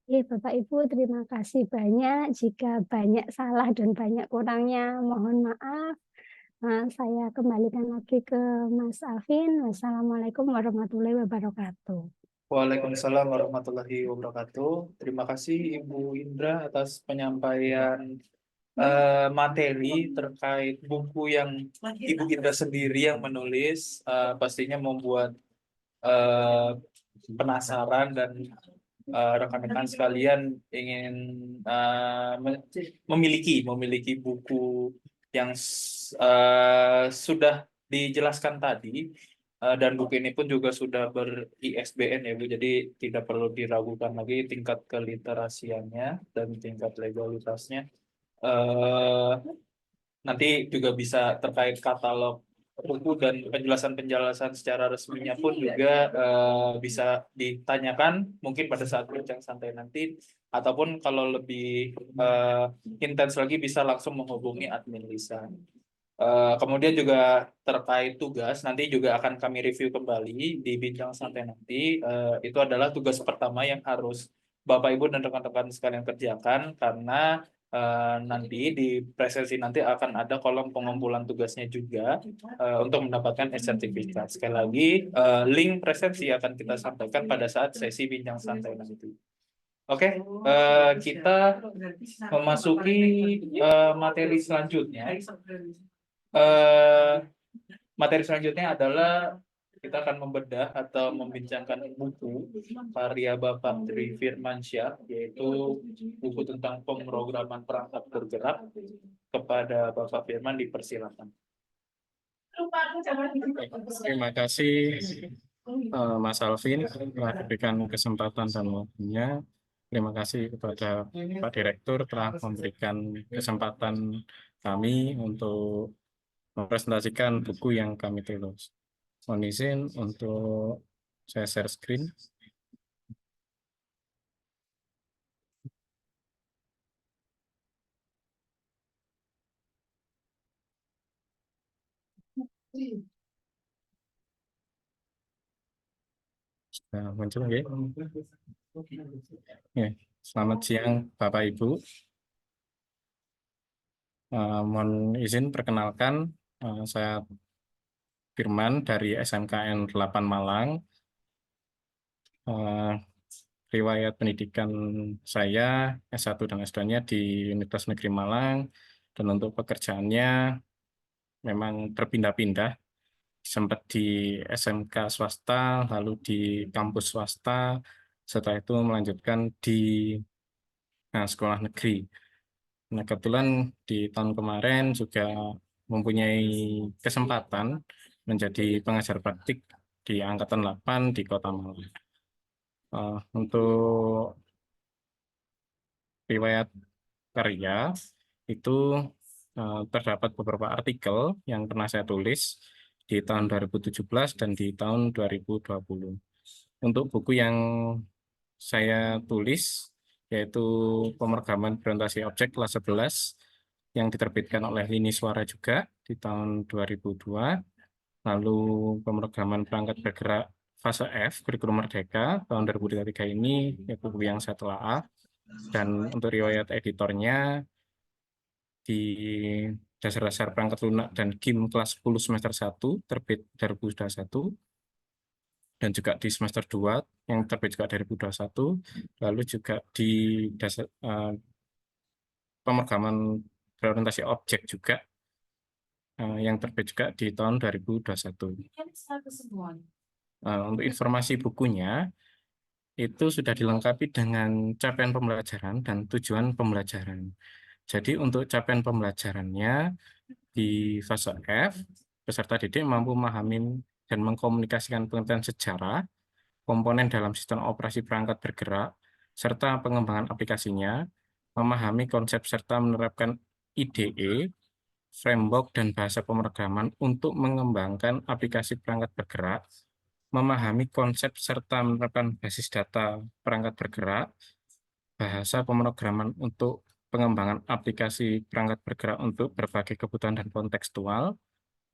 Bapak Ibu, terima kasih banyak. Jika banyak salah dan banyak kurangnya, mohon maaf. Saya kembalikan lagi ke Mas Alvin. Wassalamualaikum warahmatullahi wabarakatuh. Waalaikumsalam warahmatullahi wabarakatuh. Terima kasih Ibu Indra atas penyampaian materi terkait buku yang Ibu Indra sendiri yang menulis. Pastinya membuat penasaran dan rekan-rekan sekalian ingin memiliki buku yang sudah dijelaskan tadi. Dan buku ini pun juga sudah ber-ISBN ya Bu, jadi tidak perlu diragukan lagi tingkat keliterasiannya dan tingkat legalitasnya. Nanti juga bisa terkait katalog buku dan penjelasan-penjelasan secara resminya pun juga bisa ditanyakan mungkin pada saat bincang santai nanti, ataupun kalau lebih intens lagi bisa langsung menghubungi admin Lisa. Kemudian juga terkait tugas, nanti juga akan kami review kembali di bincang santai nanti. Itu adalah tugas pertama yang harus Bapak Ibu dan rekan-rekan sekalian kerjakan, karena nanti di presensi nanti akan ada kolom pengumpulan tugasnya juga untuk mendapatkan sertifikat. Sekali lagi, link presensi akan kita sampaikan pada saat sesi bincang santai nanti. Oke, kita memasuki materi selanjutnya. Materi selanjutnya adalah kita akan membedah atau membincangkan buku karya Bapak Tri Firmansyah, yaitu buku tentang pemrograman perangkat bergerak. Kepada Bapak Firman dipersilakan. Terima kasih Mas Alvin telah diberikan kesempatan dan waktunya. Terima kasih kepada Pak Direktur telah memberikan kesempatan kami untuk mempresentasikan buku yang kami tulis. Mohon izin untuk saya share screen. Nah, muncul ya. Selamat siang Bapak Ibu. Mohon izin perkenalkan, saya Firman dari SMKN 8 Malang. Riwayat pendidikan saya S1 dan S2-nya di Universitas Negeri Malang, dan untuk pekerjaannya memang berpindah-pindah, sempat di SMK swasta, lalu di kampus swasta, setelah itu melanjutkan di sekolah negeri. Nah, kebetulan di tahun kemarin juga mempunyai kesempatan menjadi pengajar praktik di Angkatan 8 di Kota Malang. Untuk riwayat karya itu terdapat beberapa artikel yang pernah saya tulis di tahun 2017 dan di tahun 2020. Untuk buku yang saya tulis yaitu pemrograman berorientasi objek kelas 11 yang diterbitkan oleh Lini Suara juga di tahun 2002. Lalu pemrograman perangkat bergerak fase F kurikulum merdeka tahun 2023 ini yaitu buku yang saya telaah. Dan untuk riwayat editornya di dasar-dasar perangkat lunak dan GIM kelas 10 semester 1 terbit 2021 dan juga di semester 2 yang terbit juga 2021, lalu juga di dasar pemrograman berorientasi objek juga yang terbit juga di tahun 2021. Untuk informasi bukunya itu sudah dilengkapi dengan capaian pembelajaran dan tujuan pembelajaran. Jadi untuk capaian pembelajarannya di fase F, peserta didik mampu memahami dan mengkomunikasikan pengetahuan sejarah, komponen dalam sistem operasi perangkat bergerak, serta pengembangan aplikasinya, memahami konsep serta menerapkan IDE, framework dan bahasa pemrograman untuk mengembangkan aplikasi perangkat bergerak, memahami konsep serta menerapkan basis data perangkat bergerak, bahasa pemrograman untuk pengembangan aplikasi perangkat bergerak untuk berbagai kebutuhan dan kontekstual,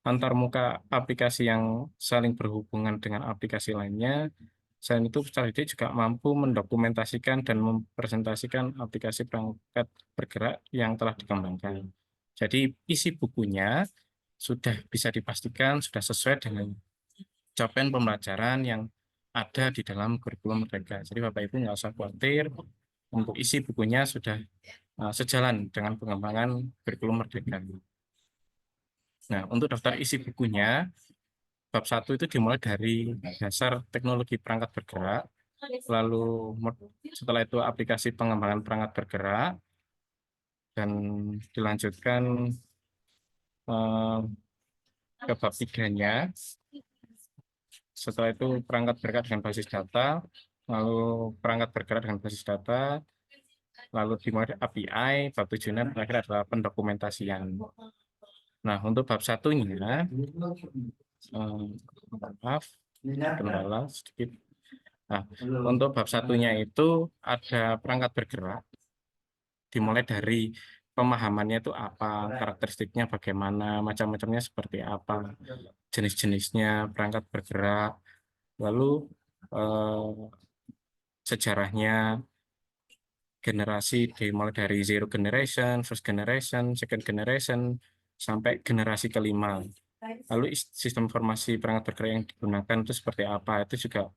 antarmuka aplikasi yang saling berhubungan dengan aplikasi lainnya. Selain itu, peserta didik juga mampu mendokumentasikan dan mempresentasikan aplikasi perangkat bergerak yang telah dikembangkan. Jadi isi bukunya sudah bisa dipastikan sudah sesuai dengan capaian pembelajaran yang ada di dalam kurikulum merdeka. Jadi Bapak Ibu nggak usah khawatir, untuk isi bukunya sudah sejalan dengan pengembangan kurikulum merdeka. Nah, untuk daftar isi bukunya, bab 1 itu dimulai dari dasar teknologi perangkat bergerak, lalu setelah itu aplikasi pengembangan perangkat bergerak, dan dilanjutkan ke bab 3-nya. Setelah itu perangkat bergerak dengan basis data, lalu perangkat bergerak dengan basis data, lalu dimulai API, bab 7-nya terakhir adalah pendokumentasian. Nah, untuk bab 1-nya, maaf, kendala sedikit. Nah, untuk bab 1-nya itu ada perangkat bergerak, dimulai dari pemahamannya itu apa, karakteristiknya bagaimana, macam-macamnya seperti apa, jenis-jenisnya perangkat bergerak, lalu sejarahnya, generasi dimulai dari zero generation, first generation, second generation, sampai generasi kelima. Lalu sistem informasi perangkat bergerak yang digunakan itu seperti apa, itu juga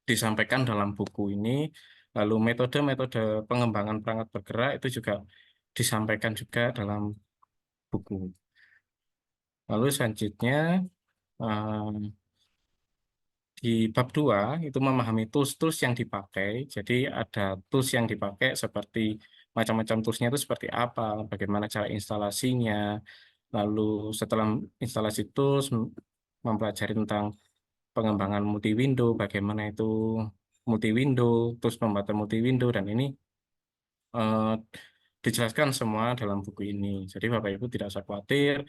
disampaikan dalam buku ini. Lalu metode-metode pengembangan perangkat bergerak itu juga disampaikan juga dalam buku. Lalu selanjutnya di bab 2 itu memahami tools-tools yang dipakai. Jadi ada tools yang dipakai seperti macam-macam toolsnya itu seperti apa, bagaimana cara instalasinya. Lalu setelah instalasi tools mempelajari tentang pengembangan multi window, bagaimana itu multi window, tools pembuatan multi window, dan ini dijelaskan semua dalam buku ini. Jadi Bapak Ibu tidak usah khawatir,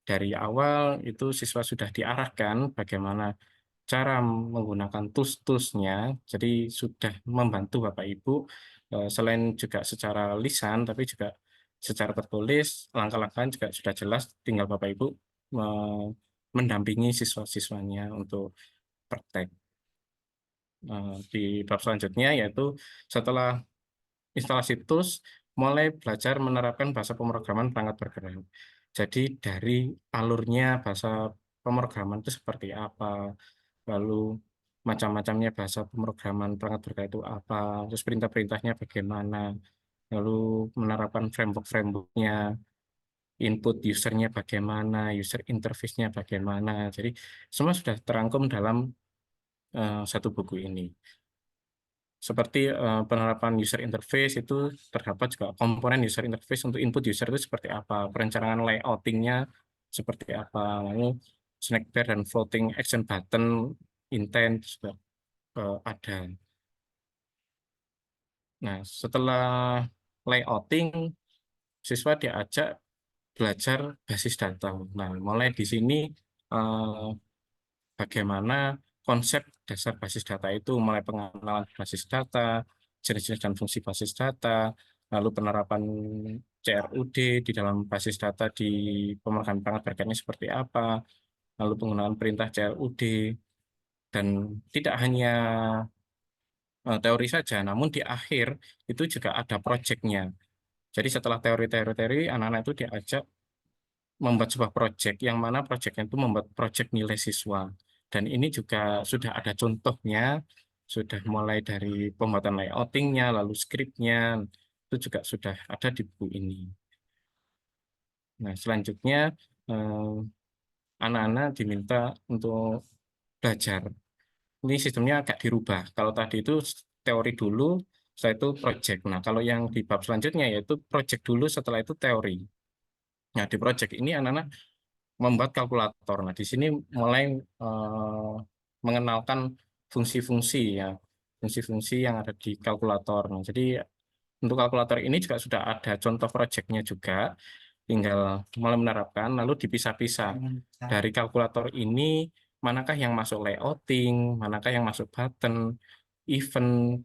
dari awal itu siswa sudah diarahkan bagaimana cara menggunakan tools-toolsnya, jadi sudah membantu Bapak Ibu selain juga secara lisan, tapi juga secara tertulis, langkah-langkah juga sudah jelas, tinggal Bapak Ibu mendampingi siswa-siswanya untuk praktek. Di bab selanjutnya yaitu setelah instalasi tools, mulai belajar menerapkan bahasa pemrograman perangkat bergerak. Jadi dari alurnya bahasa pemrograman itu seperti apa, lalu macam-macamnya bahasa pemrograman perangkat bergerak itu apa, terus perintah-perintahnya bagaimana, lalu menerapkan framework-frameworknya, input usernya bagaimana, user interface-nya bagaimana. Jadi semua sudah terangkum dalam satu buku ini. seperti penerapan user interface itu terdapat juga komponen user interface untuk input user itu seperti apa, perencanaan layoutingnya seperti apa, lalu snack bar dan floating action button intent juga ada. Nah, setelah layouting, siswa diajak belajar basis data. Nah, mulai di sini bagaimana konsep dasar basis data itu, mulai pengenalan basis data, jenis-jenis dan fungsi basis data, lalu penerapan CRUD di dalam basis data di pemrograman perangkat berkatnya seperti apa, lalu penggunaan perintah CRUD, dan tidak hanya teori saja, namun di akhir itu juga ada proyeknya. Jadi setelah teori-teori, anak-anak itu diajak membuat sebuah proyek, yang mana proyeknya itu membuat proyek nilai siswa. Dan ini juga sudah ada contohnya, sudah mulai dari pembuatan layoutingnya, lalu skripnya, itu juga sudah ada di buku ini. Nah, selanjutnya anak-anak diminta untuk belajar. Ini sistemnya agak dirubah. Kalau tadi itu teori dulu, setelah itu proyek. Nah, kalau yang di bab selanjutnya yaitu proyek dulu, setelah itu teori. Nah, di proyek ini anak-anak membuat kalkulator. Nah, di sini mulai mengenalkan fungsi-fungsi ya, fungsi-fungsi yang ada di kalkulator. Nah, jadi untuk kalkulator ini juga sudah ada contoh proyeknya juga, tinggal mulai menerapkan, lalu dipisah-pisah. Dari kalkulator ini, manakah yang masuk layouting, manakah yang masuk button, event,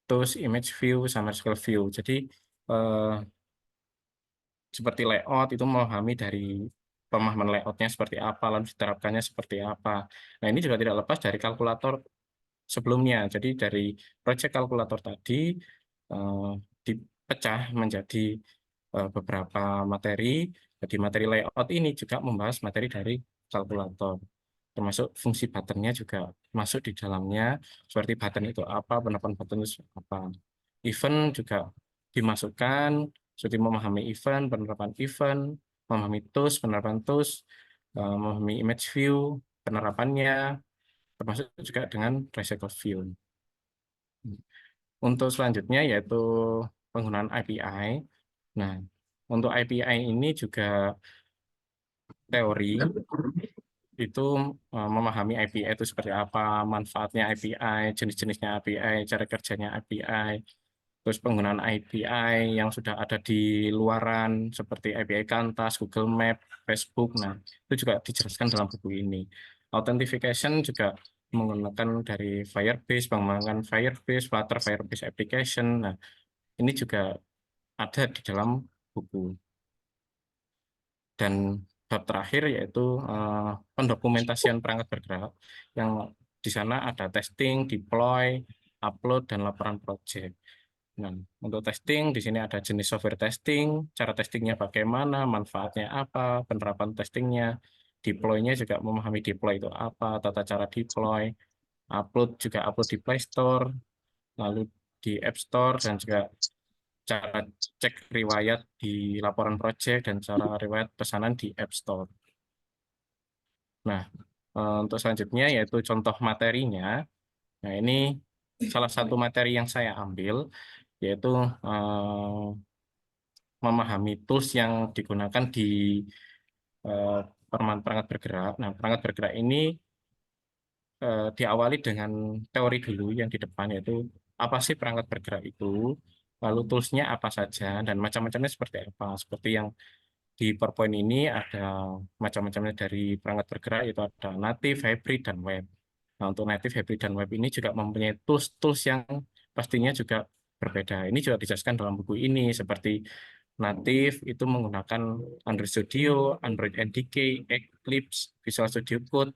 terus image view, sama scale view. Jadi seperti layout itu memahami dari pemahaman layoutnya seperti apa, lalu diterapkannya seperti apa. Nah, ini juga tidak lepas dari kalkulator sebelumnya. Jadi dari proyek kalkulator tadi dipecah menjadi beberapa materi. Jadi materi layout ini juga membahas materi dari kalkulator. Termasuk fungsi buttonnya juga masuk di dalamnya. Seperti button itu apa, penerapan button itu apa. Event juga dimasukkan, seperti memahami event, memahami tools, penerapan tools, memahami image view, penerapannya, termasuk juga dengan recycle view. Untuk selanjutnya yaitu penggunaan API. Nah, untuk API ini juga teori itu memahami API itu seperti apa, manfaatnya API, jenis-jenisnya API, cara kerjanya API, terus penggunaan API yang sudah ada di luaran seperti API Kantas, Google Map, Facebook. Nah, itu juga dijelaskan dalam buku ini. Authentication juga menggunakan dari Firebase, pengembangan Firebase, Flutter Firebase Application. Nah, ini juga ada di dalam buku. Dan bab terakhir yaitu pendokumentasian perangkat bergerak, yang di sana ada testing, deploy, upload, dan laporan project. Nah, untuk testing, di sini ada jenis software testing, cara testingnya bagaimana, manfaatnya apa, penerapan testingnya, deploy-nya juga memahami deploy itu apa, tata cara deploy, upload juga upload di Play Store, lalu di App Store, dan juga cara cek riwayat di laporan project, dan cara riwayat pesanan di App Store. Nah, untuk selanjutnya yaitu contoh materinya. Nah, ini salah satu materi yang saya ambil, yaitu memahami tools yang digunakan di perangkat bergerak. Nah, perangkat bergerak ini diawali dengan teori dulu yang di depan, yaitu apa sih perangkat bergerak itu, lalu toolsnya apa saja, dan macam-macamnya seperti apa. Seperti yang di PowerPoint ini ada macam-macamnya dari perangkat bergerak, yaitu ada native, hybrid, dan web. Nah, untuk native, hybrid, dan web ini juga mempunyai tools-tools yang pastinya juga berbeda. Ini juga dijelaskan dalam buku ini, seperti native itu menggunakan Android Studio, Android NDK, Eclipse, Visual Studio Code,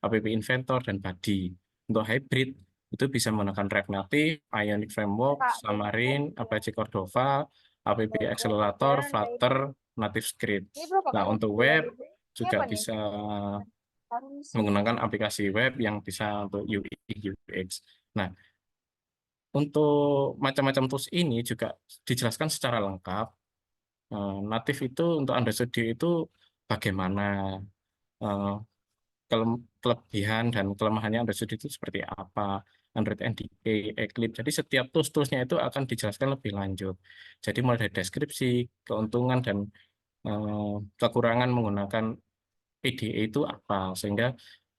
App Inventor, dan Buddy. Untuk hybrid itu bisa menggunakan React Native, Ionic Framework, Xamarin, Apache Cordova, App Accelerator, Flutter, Native Script. Nah, untuk web juga bisa menggunakan aplikasi web yang bisa untuk UI, UX. Nah, untuk macam-macam tools ini juga dijelaskan secara lengkap. Native itu untuk Android Studio itu bagaimana, kelebihan dan kelemahannya Android Studio itu seperti apa. Android NDK, Eclipse. Jadi setiap tools-toolsnya itu akan dijelaskan lebih lanjut. Jadi mulai dari deskripsi, keuntungan dan kekurangan menggunakan PDE itu apa, sehingga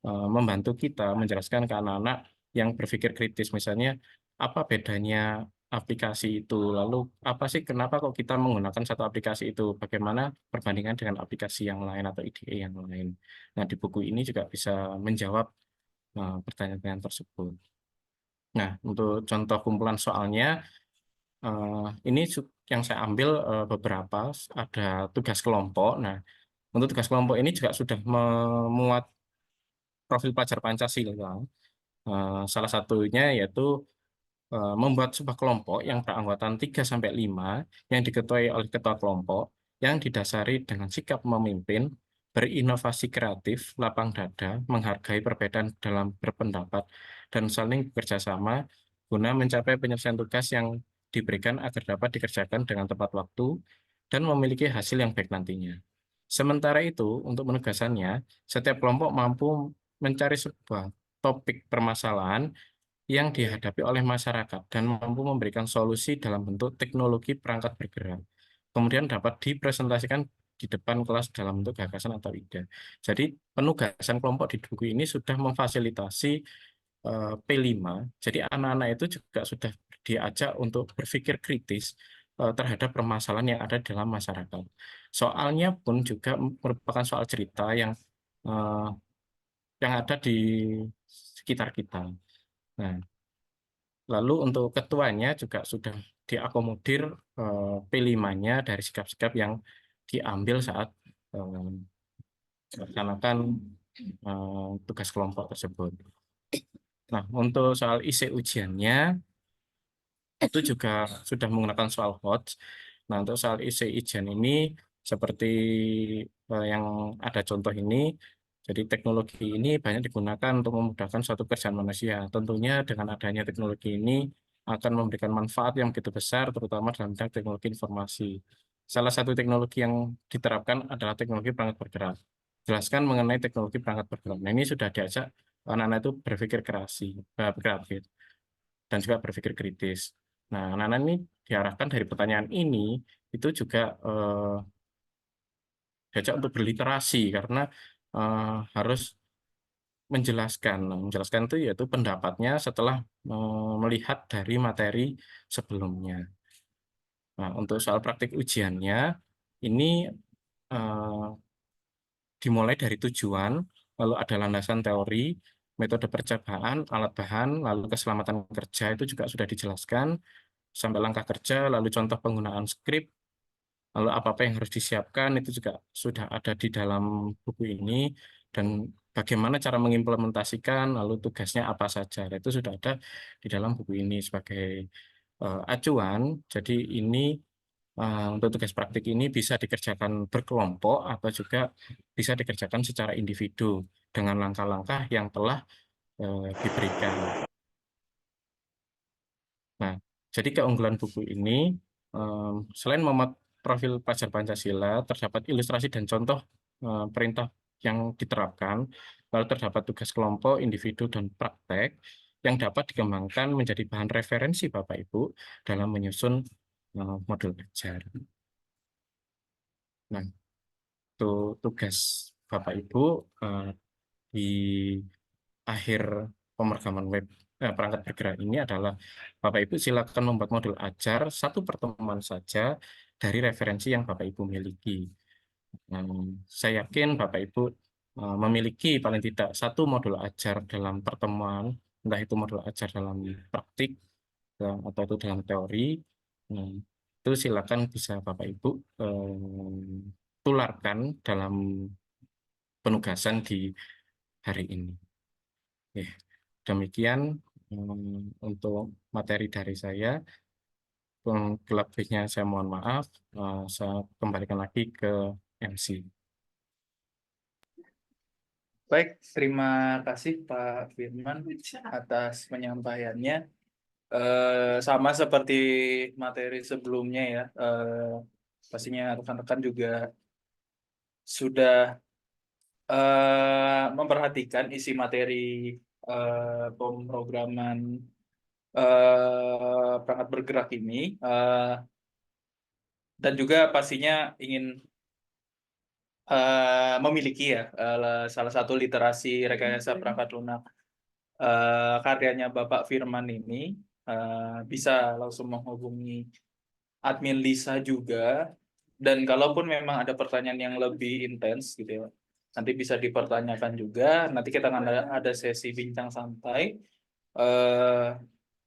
membantu kita menjelaskan ke anak-anak yang berpikir kritis, misalnya apa bedanya aplikasi itu, lalu apa sih kenapa kok kita menggunakan satu aplikasi itu, bagaimana perbandingan dengan aplikasi yang lain atau IDE yang lain. Nah, di buku ini juga bisa menjawab pertanyaan-pertanyaan tersebut. Nah, untuk contoh kumpulan soalnya, ini yang saya ambil beberapa, ada tugas kelompok. Nah, untuk tugas kelompok ini juga sudah memuat profil pelajar Pancasila. Salah satunya yaitu membuat sebuah kelompok yang beranggotaan 3-5 yang diketuai oleh ketua kelompok yang didasari dengan sikap memimpin, berinovasi kreatif, lapang dada, menghargai perbedaan dalam berpendapat, dan saling bekerja sama guna mencapai penyelesaian tugas yang diberikan agar dapat dikerjakan dengan tepat waktu dan memiliki hasil yang baik nantinya. Sementara itu, untuk penugasannya, setiap kelompok mampu mencari sebuah topik permasalahan yang dihadapi oleh masyarakat dan mampu memberikan solusi dalam bentuk teknologi perangkat bergerak. Kemudian dapat dipresentasikan di depan kelas dalam bentuk gagasan atau ide. Jadi penugasan kelompok di buku ini sudah memfasilitasi P5. Jadi anak-anak itu juga sudah diajak untuk berpikir kritis terhadap permasalahan yang ada dalam masyarakat. Soalnya pun juga merupakan soal cerita eh, yang ada di sekitar kita. Nah, lalu untuk ketuanya juga sudah diakomodir P5-nya dari sikap-sikap yang diambil saat melaksanakan tugas kelompok tersebut. Nah, untuk soal isi ujiannya itu juga sudah menggunakan soal HOTS. Nah, untuk soal isi ujian ini seperti yang ada contoh ini, jadi teknologi ini banyak digunakan untuk memudahkan suatu pekerjaan manusia. Tentunya dengan adanya teknologi ini akan memberikan manfaat yang begitu besar, terutama dalam bidang teknologi informasi. Salah satu teknologi yang diterapkan adalah teknologi perangkat bergerak. Jelaskan mengenai teknologi perangkat bergerak. Nah, ini sudah diajak anak-anak itu berpikir kreatif dan juga berpikir kritis. Nah, anak-anak ini diarahkan dari pertanyaan ini itu juga diajak untuk berliterasi karena harus menjelaskan. Nah, menjelaskan itu yaitu pendapatnya setelah melihat dari materi sebelumnya. Nah, untuk soal praktik ujiannya ini dimulai dari tujuan, lalu ada landasan teori, metode percobaan, alat bahan, lalu keselamatan kerja itu juga sudah dijelaskan, sampai langkah kerja, lalu contoh penggunaan skrip, lalu apa-apa yang harus disiapkan itu juga sudah ada di dalam buku ini, dan bagaimana cara mengimplementasikan, lalu tugasnya apa saja. Itu sudah ada di dalam buku ini sebagai acuan. Jadi ini untuk tugas praktik ini bisa dikerjakan berkelompok atau juga bisa dikerjakan secara individu dengan langkah-langkah yang telah diberikan. Nah, jadi keunggulan buku ini selain memuat profil pelajar Pancasila, terdapat ilustrasi dan contoh perintah yang diterapkan, lalu terdapat tugas kelompok, individu, dan praktek yang dapat dikembangkan menjadi bahan referensi Bapak Ibu dalam menyusun modul ajar. Nah, itu tugas Bapak Ibu di akhir pemrograman web perangkat bergerak ini adalah Bapak Ibu silakan membuat modul ajar satu pertemuan saja dari referensi yang Bapak Ibu miliki. Saya yakin Bapak Ibu memiliki paling tidak satu modul ajar dalam pertemuan, entah itu modul ajar dalam praktik atau itu dalam teori. Itu silakan bisa Bapak Ibu tularkan dalam penugasan di hari ini. Demikian untuk materi dari saya. Lebihnya saya mohon maaf. Saya kembalikan lagi ke MC. Baik, terima kasih Pak Firman atas penyampaiannya. Sama seperti materi sebelumnya ya, pastinya rekan-rekan juga sudah memperhatikan isi materi pemrograman perangkat bergerak ini, dan juga pastinya ingin memiliki ya salah satu literasi rekayasa perangkat lunak karyanya Bapak Firman ini, bisa langsung menghubungi admin Lisa juga. Dan kalaupun memang ada pertanyaan yang lebih intens gitu ya, nanti bisa dipertanyakan juga. Nanti kita akan ada sesi bincang santai. Eh,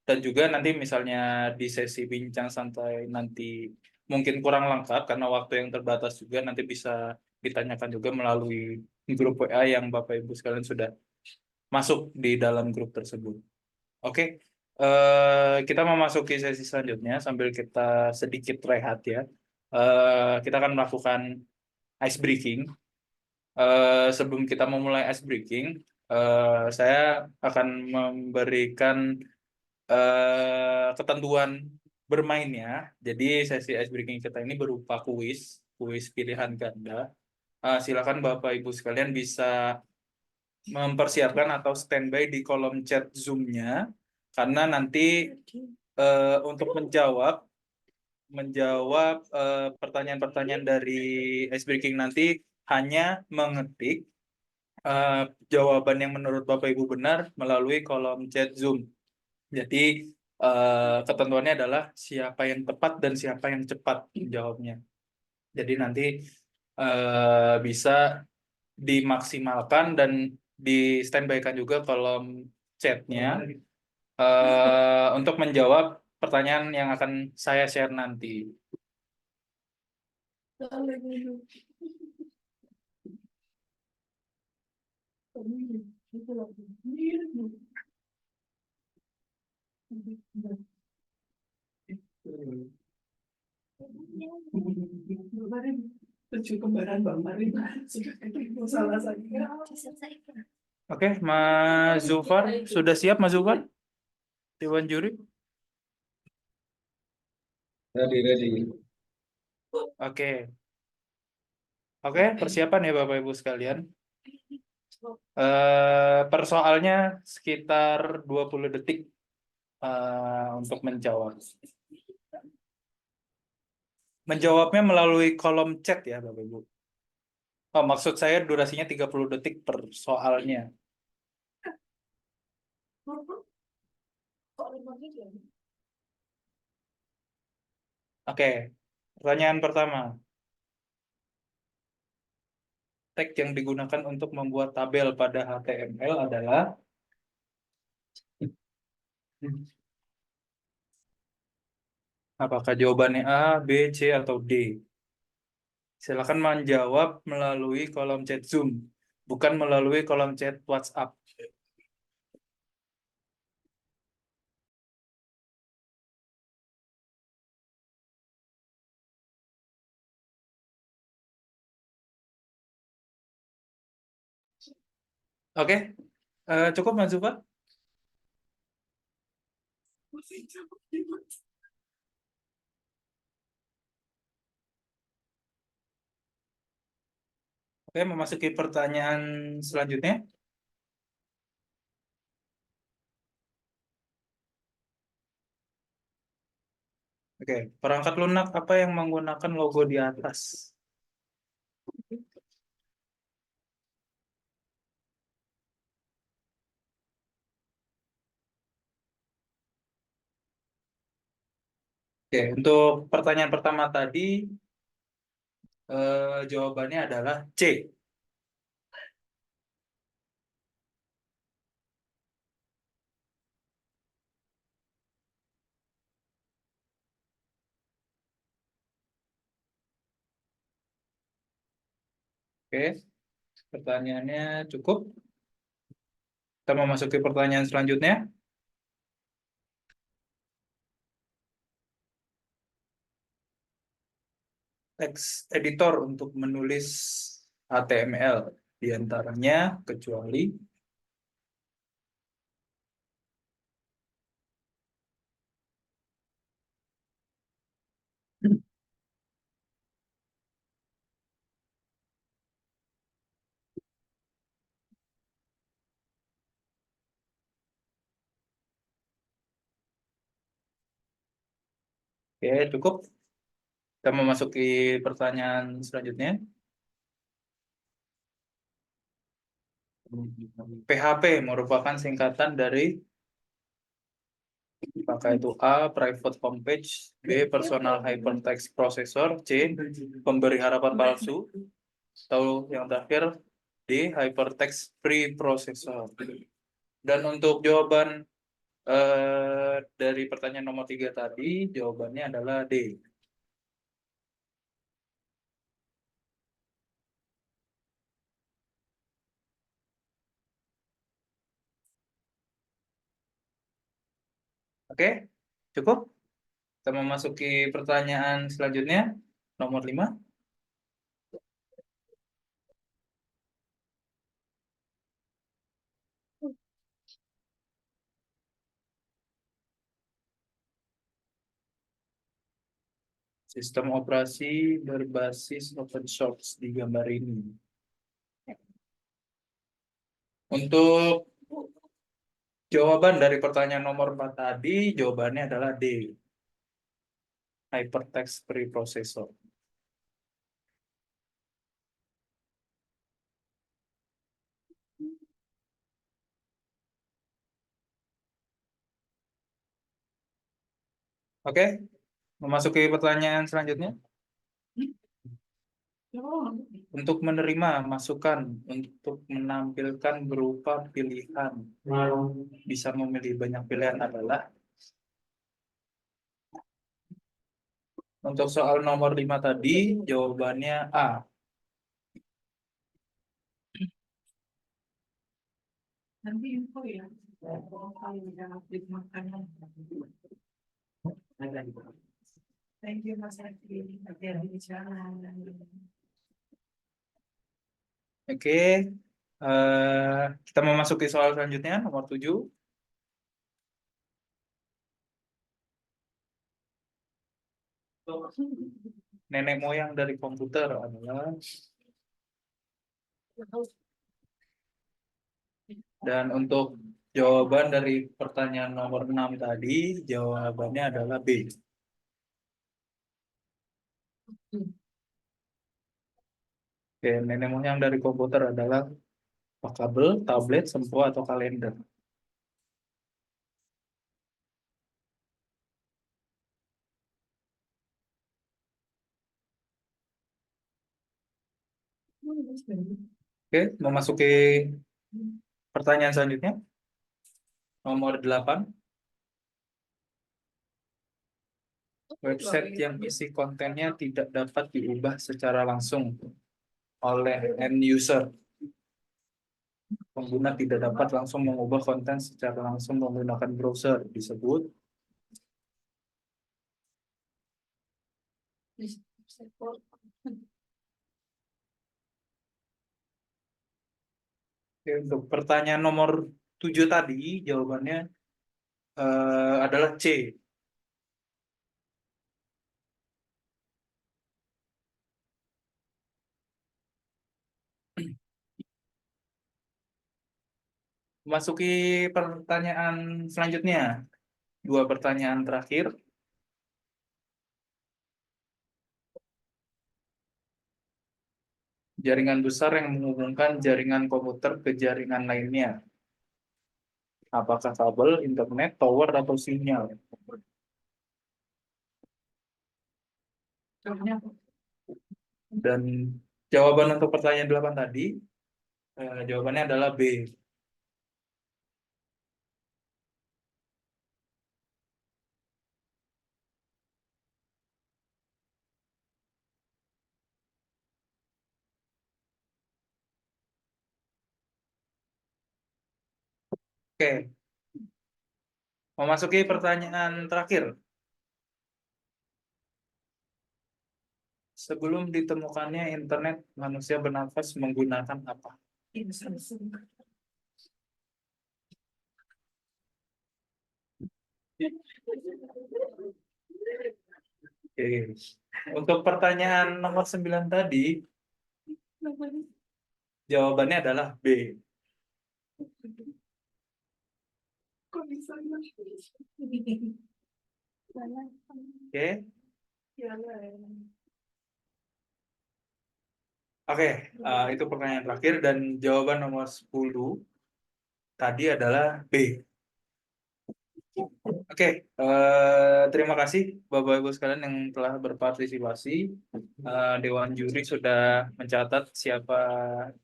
dan juga nanti misalnya di sesi bincang santai nanti mungkin kurang lengkap karena waktu yang terbatas juga, nanti bisa ditanyakan juga melalui grup WA yang Bapak Ibu sekalian sudah masuk di dalam grup tersebut. Oke, kita memasuki sesi selanjutnya sambil kita sedikit rehat ya. Kita akan melakukan ice breaking. Sebelum kita memulai ice breaking, saya akan memberikan ketentuan bermainnya. Jadi sesi ice breaking kita ini berupa kuis pilihan ganda. Silakan Bapak Ibu sekalian bisa mempersiapkan atau standby di kolom chat Zoom-nya, karena nanti untuk menjawab pertanyaan-pertanyaan dari icebreaking nanti hanya mengetik jawaban yang menurut Bapak Ibu benar melalui kolom chat Zoom. Jadi ketentuannya adalah siapa yang tepat dan siapa yang cepat menjawabnya. Jadi nanti bisa dimaksimalkan dan di standby-kan juga kolom chatnya untuk menjawab pertanyaan yang akan saya share nanti. Tujuh kembaran Bang Marina sudah ketemu salah saya. Oke, Mas Zufar, sudah siap Mas Zufar? Dewan juri? Ready. Oke. Oke, persiapan ya Bapak Ibu sekalian. Persoalnya sekitar 20 detik untuk menjawab. Menjawabnya melalui kolom chat ya Bapak Ibu. Oh, maksud saya durasinya 30 detik per soalnya. Oke, pertanyaan pertama. Tag yang digunakan untuk membuat tabel pada HTML adalah apakah jawabannya A, B, C, atau D? Silakan menjawab melalui kolom chat Zoom, bukan melalui kolom chat WhatsApp. Oke, cukup Mas Zufa? Oke, memasuki pertanyaan selanjutnya. Oke, perangkat lunak apa yang menggunakan logo di atas? Oke, untuk pertanyaan pertama tadi, jawabannya adalah C. Oke, pertanyaannya cukup. Kita memasuki pertanyaan selanjutnya. Teks editor untuk menulis HTML, diantaranya kecuali Oke, cukup. Kita memasuki pertanyaan selanjutnya. PHP merupakan singkatan dari apakah itu A. Private Homepage, B. Personal Hypertext Processor, C. Pemberi harapan palsu, atau yang terakhir D. Hypertext Preprocessor. Dan untuk jawaban dari pertanyaan nomor 3 tadi, jawabannya adalah D. Oke, cukup. Kita memasuki pertanyaan selanjutnya, nomor 5. Sistem operasi berbasis open source di gambar ini. Untuk jawaban dari pertanyaan nomor 4 tadi, jawabannya adalah D. Hypertext Preprocessor. Oke, memasuki pertanyaan selanjutnya. Untuk menerima masukan untuk menampilkan berupa pilihan, bisa memilih banyak pilihan adalah untuk soal nomor 5 tadi, jawabannya A. Nanti info ya. Kalau udah update makanan. Thank you Mas Arfi. Hati-hati di jalan. Oke, kita memasuki soal selanjutnya, nomor 7. Nenek moyang dari komputer adalah, dan untuk jawaban dari pertanyaan nomor 6 tadi, jawabannya adalah B. Oke, nenek moyang dari komputer adalah kabel, tablet, sempoa, atau kalender. Oke, memasuki pertanyaan selanjutnya. Nomor 8. Website yang isi kontennya tidak dapat diubah secara langsung oleh end user. Pengguna tidak dapat langsung mengubah konten secara langsung menggunakan browser disebut. Oke, untuk pertanyaan nomor 7 tadi, jawabannya adalah C. Masuki pertanyaan selanjutnya. 2 pertanyaan terakhir. Jaringan besar yang menghubungkan jaringan komputer ke jaringan lainnya. Apakah kabel, internet, tower, atau sinyal? Dan jawaban untuk pertanyaan 8 tadi, jawabannya adalah B. Oke, memasuki pertanyaan terakhir. Sebelum ditemukannya internet, manusia bernafas menggunakan apa? Oke. Untuk pertanyaan nomor 9 tadi, jawabannya adalah B. Kok bisa? Oke. Oke, itu pertanyaan terakhir dan jawaban nomor 10 tadi adalah B. Oke, terima kasih Bapak Ibu sekalian yang telah berpartisipasi. Dewan juri sudah mencatat siapa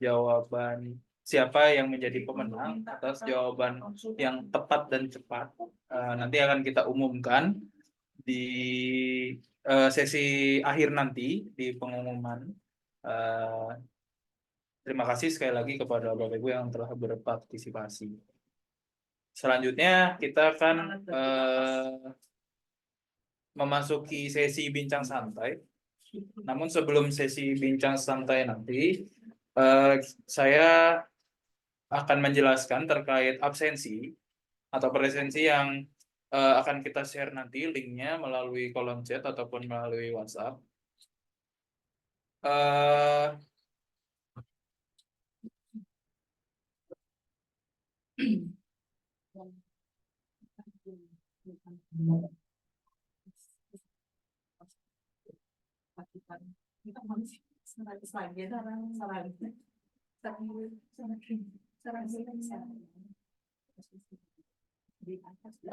yang menjadi pemenang atas jawaban yang tepat dan cepat. Nanti akan kita umumkan di sesi akhir nanti di pengumuman. Terima kasih sekali lagi kepada Bapak Ibu yang telah berpartisipasi. Selanjutnya kita akan memasuki sesi bincang santai. Namun sebelum sesi bincang santai nanti, saya akan menjelaskan terkait absensi atau presensi yang akan kita share nanti linknya melalui kolom chat ataupun melalui WhatsApp.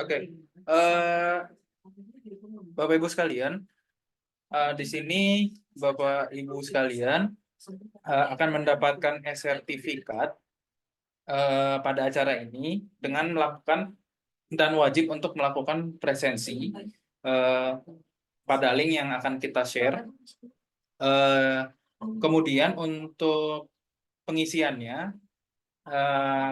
Oke, Bapak Ibu sekalian, di sini Bapak Ibu sekalian akan mendapatkan e-sertifikat pada acara ini dengan melakukan dan wajib untuk melakukan presensi pada link yang akan kita share. Kemudian untuk pengisiannya,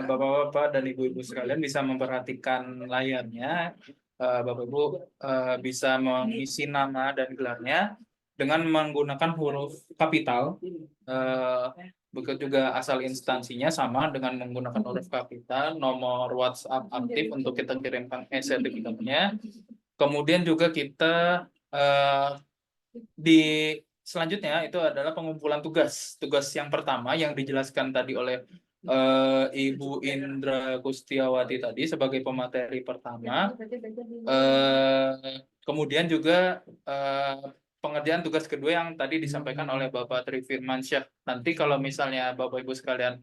Bapak-bapak dan Ibu-ibu sekalian bisa memperhatikan layarnya. Bapak-ibu bisa mengisi nama dan gelarnya dengan menggunakan huruf kapital. Begitu juga asal instansinya sama dengan menggunakan huruf kapital, nomor WhatsApp aktif untuk kita kirimkan e-sertifikatnya. Kemudian juga kita di selanjutnya itu adalah pengumpulan tugas. Tugas yang pertama yang dijelaskan tadi oleh Ibu Indra Kustiawati tadi sebagai pemateri pertama. Kemudian juga pengerjaan tugas kedua yang tadi disampaikan oleh Bapak Tri Firmansyah. Nanti kalau misalnya Bapak Ibu sekalian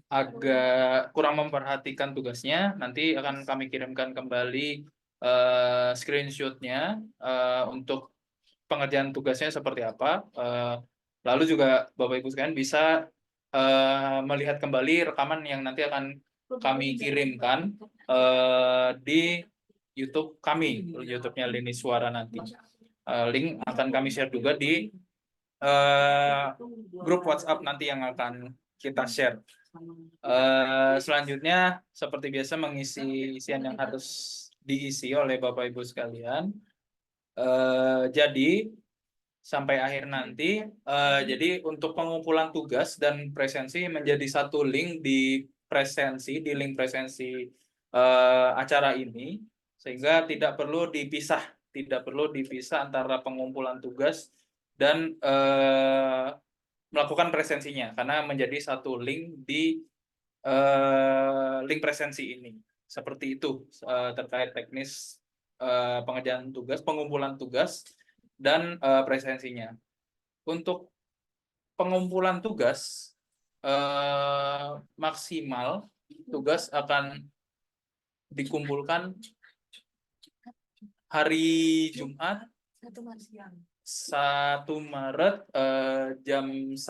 agak kurang memperhatikan tugasnya, nanti akan kami kirimkan kembali screenshotnya untuk pengerjaan tugasnya seperti apa. Lalu juga Bapak Ibu sekalian bisa melihat kembali rekaman yang nanti akan kami kirimkan di YouTube kami, YouTube-nya Lini Suara nanti. Link akan kami share juga di grup WhatsApp nanti yang akan kita share. Selanjutnya seperti biasa mengisi isian yang harus diisi oleh Bapak Ibu sekalian. Jadi sampai akhir nanti, jadi untuk pengumpulan tugas dan presensi menjadi satu link di link presensi acara ini, sehingga tidak perlu dipisah antara pengumpulan tugas dan melakukan presensinya, karena menjadi satu link di link presensi ini. Seperti itu terkait teknis pengerjaan tugas, pengumpulan tugas dan presensinya. Untuk pengumpulan tugas maksimal tugas akan dikumpulkan hari Jumat 1 Maret jam 1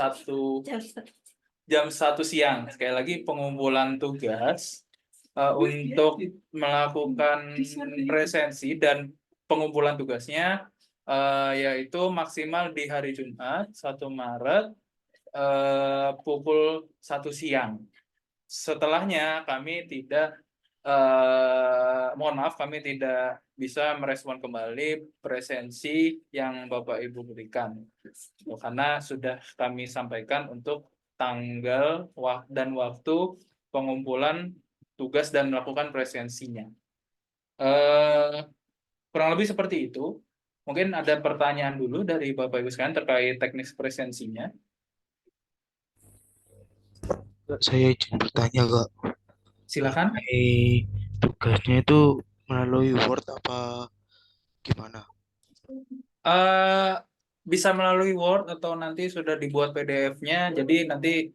siang. Sekali lagi pengumpulan tugas untuk melakukan presensi dan pengumpulan tugasnya yaitu maksimal di hari Jumat 1 Maret pukul 1 siang. Setelahnya kami mohon maaf, kami tidak bisa merespon kembali presensi yang Bapak Ibu berikan, karena sudah kami sampaikan untuk tanggal dan waktu pengumpulan tugas dan melakukan presensinya. Kurang lebih seperti itu. Mungkin ada pertanyaan dulu dari Bapak Ibu sekalian terkait teknis presensinya. Saya izin bertanya, Kak. Silakan. Tugasnya itu melalui Word apa gimana? Eh, bisa melalui Word atau nanti sudah dibuat PDF-nya. Jadi nanti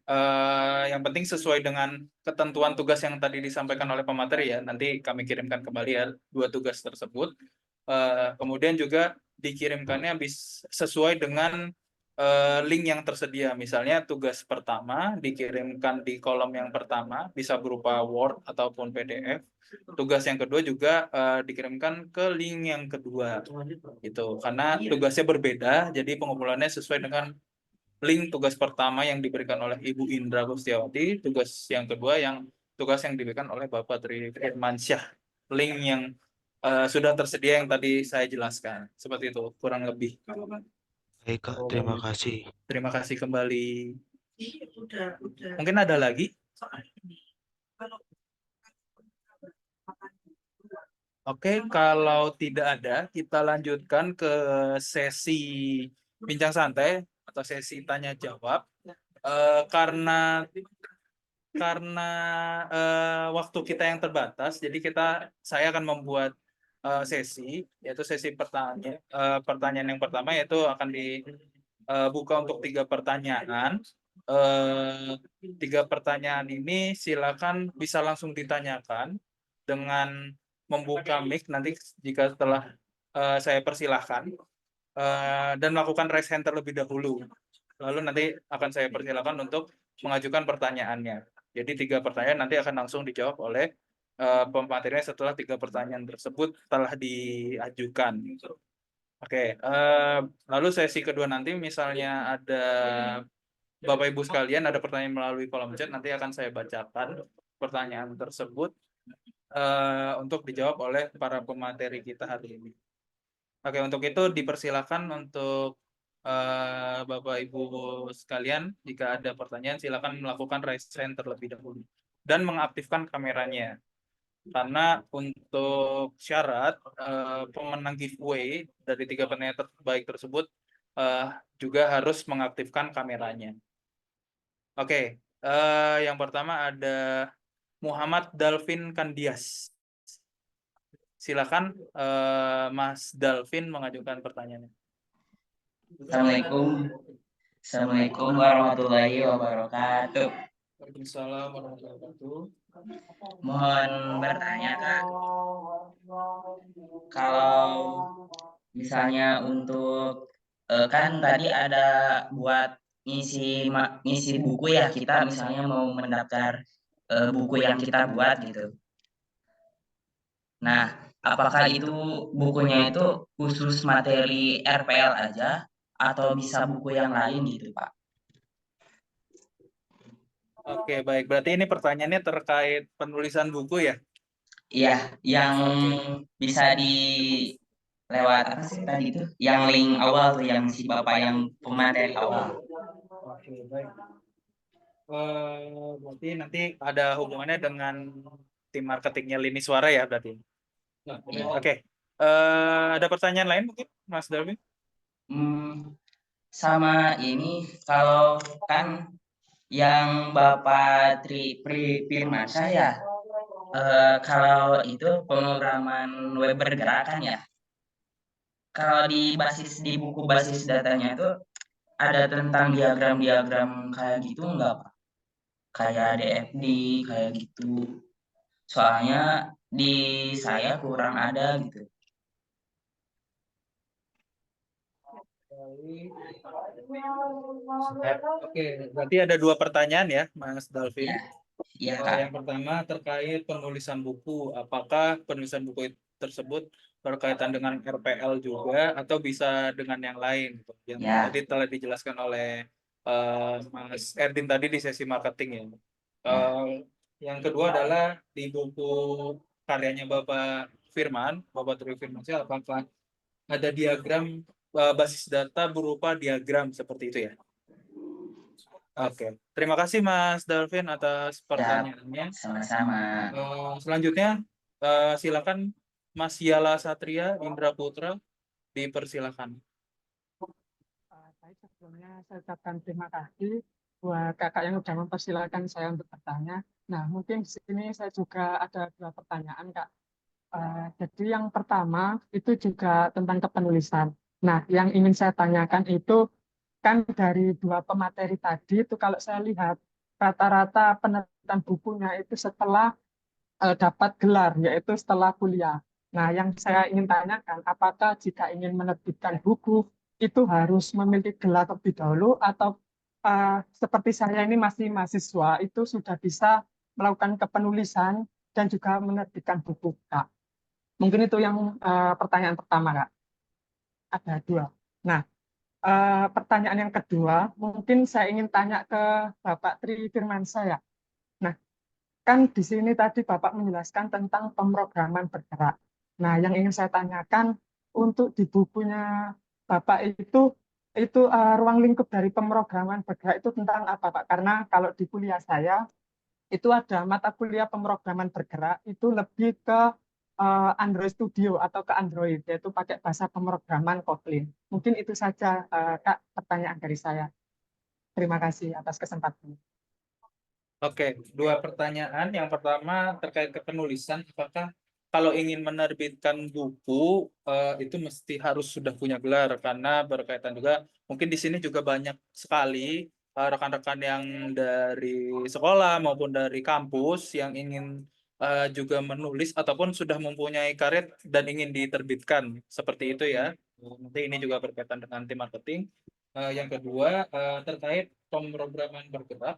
yang penting sesuai dengan ketentuan tugas yang tadi disampaikan oleh pemateri ya. Nanti kami kirimkan kembali ya dua tugas tersebut. Kemudian juga dikirimkannya sesuai dengan link yang tersedia. Misalnya tugas pertama dikirimkan di kolom yang pertama bisa berupa Word ataupun PDF. Tugas yang kedua juga dikirimkan ke link yang kedua gitu. Karena tugasnya berbeda, jadi pengumpulannya sesuai dengan link tugas pertama yang diberikan oleh Ibu Indra Gustiawati, tugas yang kedua tugas yang diberikan oleh Bapak Tri Firmansyah. Link yang sudah tersedia yang tadi saya jelaskan. Seperti itu kurang lebih. Baik Kak, terima kasih. Terima kasih kembali. Udah. Mungkin ada lagi? Kalau Oke, kalau tidak ada, kita lanjutkan ke sesi bincang santai atau sesi tanya jawab. Karena waktu kita yang terbatas, jadi saya akan membuat sesi, yaitu sesi pertanyaan yang pertama yaitu akan dibuka untuk 3 pertanyaan. 3 pertanyaan ini silakan bisa langsung ditanyakan dengan membuka mic nanti jika setelah saya persilahkan dan melakukan raise hand terlebih dahulu. Lalu nanti akan saya persilakan untuk mengajukan pertanyaannya. Jadi 3 pertanyaan nanti akan langsung dijawab oleh pematerinya setelah 3 pertanyaan tersebut telah diajukan. Oke, lalu sesi kedua nanti misalnya ada Bapak Ibu sekalian ada pertanyaan melalui kolom chat, nanti akan saya bacakan pertanyaan tersebut untuk dijawab oleh para pemateri kita hari ini. Oke, untuk itu dipersilakan untuk Bapak Ibu sekalian, jika ada pertanyaan silakan melakukan raise hand terlebih dahulu dan mengaktifkan kameranya. Karena untuk syarat pemenang giveaway dari 3 pertanyaan terbaik tersebut juga harus mengaktifkan kameranya. Oke, yang pertama ada Muhammad Dalvin Kandias. Silakan Mas Dalvin mengajukan pertanyaannya. Assalamualaikum warahmatullahi wabarakatuh. Waalaikumsalam warahmatullahi wabarakatuh. Mohon bertanya Kak, kalau misalnya untuk kan tadi ada buat ngisi buku ya, kita misalnya mau mendaftar buku yang kita buat gitu. Nah, apakah itu bukunya itu khusus materi RPL aja atau bisa buku yang lain gitu Pak? Oke, baik. Berarti ini pertanyaannya terkait penulisan buku ya? Iya, yang bisa di lewat apa sih tadi itu? Yang link awal tuh, yang si Bapak yang pemateri awal. Oke, baik. Berarti nanti ada hubungannya dengan tim marketingnya Lini Suara ya berarti. Oke. Ada pertanyaan lain mungkin, Mas Darwin? Sama ini, kalau kan yang Bapak Tri Firmansyah ya, kalau itu pemrograman web bergerak kan ya. Kalau di buku basis datanya itu ada tentang diagram-diagram kayak gitu enggak Pak? Kayak DFD kayak gitu. Soalnya di saya kurang ada gitu. Oke, berarti ada 2 pertanyaan ya, Mas Dalvin. Iya Kak. Yang pertama terkait penulisan buku. Apakah penulisan buku tersebut berkaitan dengan RPL juga atau bisa dengan yang lain? Yang tadi telah dijelaskan oleh Mas Erdin tadi di sesi marketing ya. Yang kedua adalah di buku karyanya Bapak Firman, Bapak Tri Firmansyah, apakah ada diagram basis data berupa diagram seperti itu ya? Oke, terima kasih Mas Dalvin atas pertanyaannya. Sama-sama. Selanjutnya silakan Mas Yala Satria Indra Putra, dipersilakan. Baik, sebelumnya saya ucapkan terima kasih buat kakak yang sudah mempersilahkan saya untuk bertanya. Nah, mungkin di sini saya juga ada 2 pertanyaan, Kak. Jadi yang pertama itu juga tentang kepenulisan. Nah, yang ingin saya tanyakan itu kan dari dua pemateri tadi itu kalau saya lihat rata-rata penerbitan bukunya itu setelah dapat gelar, yaitu setelah kuliah. Nah, yang saya ingin tanyakan, apakah jika ingin menerbitkan buku itu harus memiliki gelar terlebih dahulu atau seperti saya ini masih mahasiswa itu sudah bisa melakukan kepenulisan dan juga menerbitkan buku, Kak. Mungkin itu yang pertanyaan pertama, Kak. Ada dua. Nah, pertanyaan yang kedua, mungkin saya ingin tanya ke Bapak Tri Firmansyah ya. Nah, kan di sini tadi Bapak menjelaskan tentang pemrograman bergerak. Nah, yang ingin saya tanyakan untuk di bukunya Bapak itu ruang lingkup dari pemrograman bergerak itu tentang apa, Pak? Karena kalau di kuliah saya itu ada mata kuliah pemrograman bergerak itu lebih ke Android Studio atau ke Android, yaitu pakai bahasa pemrograman Kotlin. Mungkin itu saja, Kak, pertanyaan dari saya. Terima kasih atas kesempatan. Oke, dua pertanyaan. Yang pertama terkait kepenulisan, apakah kalau ingin menerbitkan buku itu mesti harus sudah punya gelar, karena berkaitan juga mungkin di sini juga banyak sekali rekan-rekan yang dari sekolah maupun dari kampus yang ingin juga menulis ataupun sudah mempunyai karya dan ingin diterbitkan seperti itu ya. Nanti ini juga berkaitan dengan tim marketing. Yang kedua terkait pemrograman bergerak.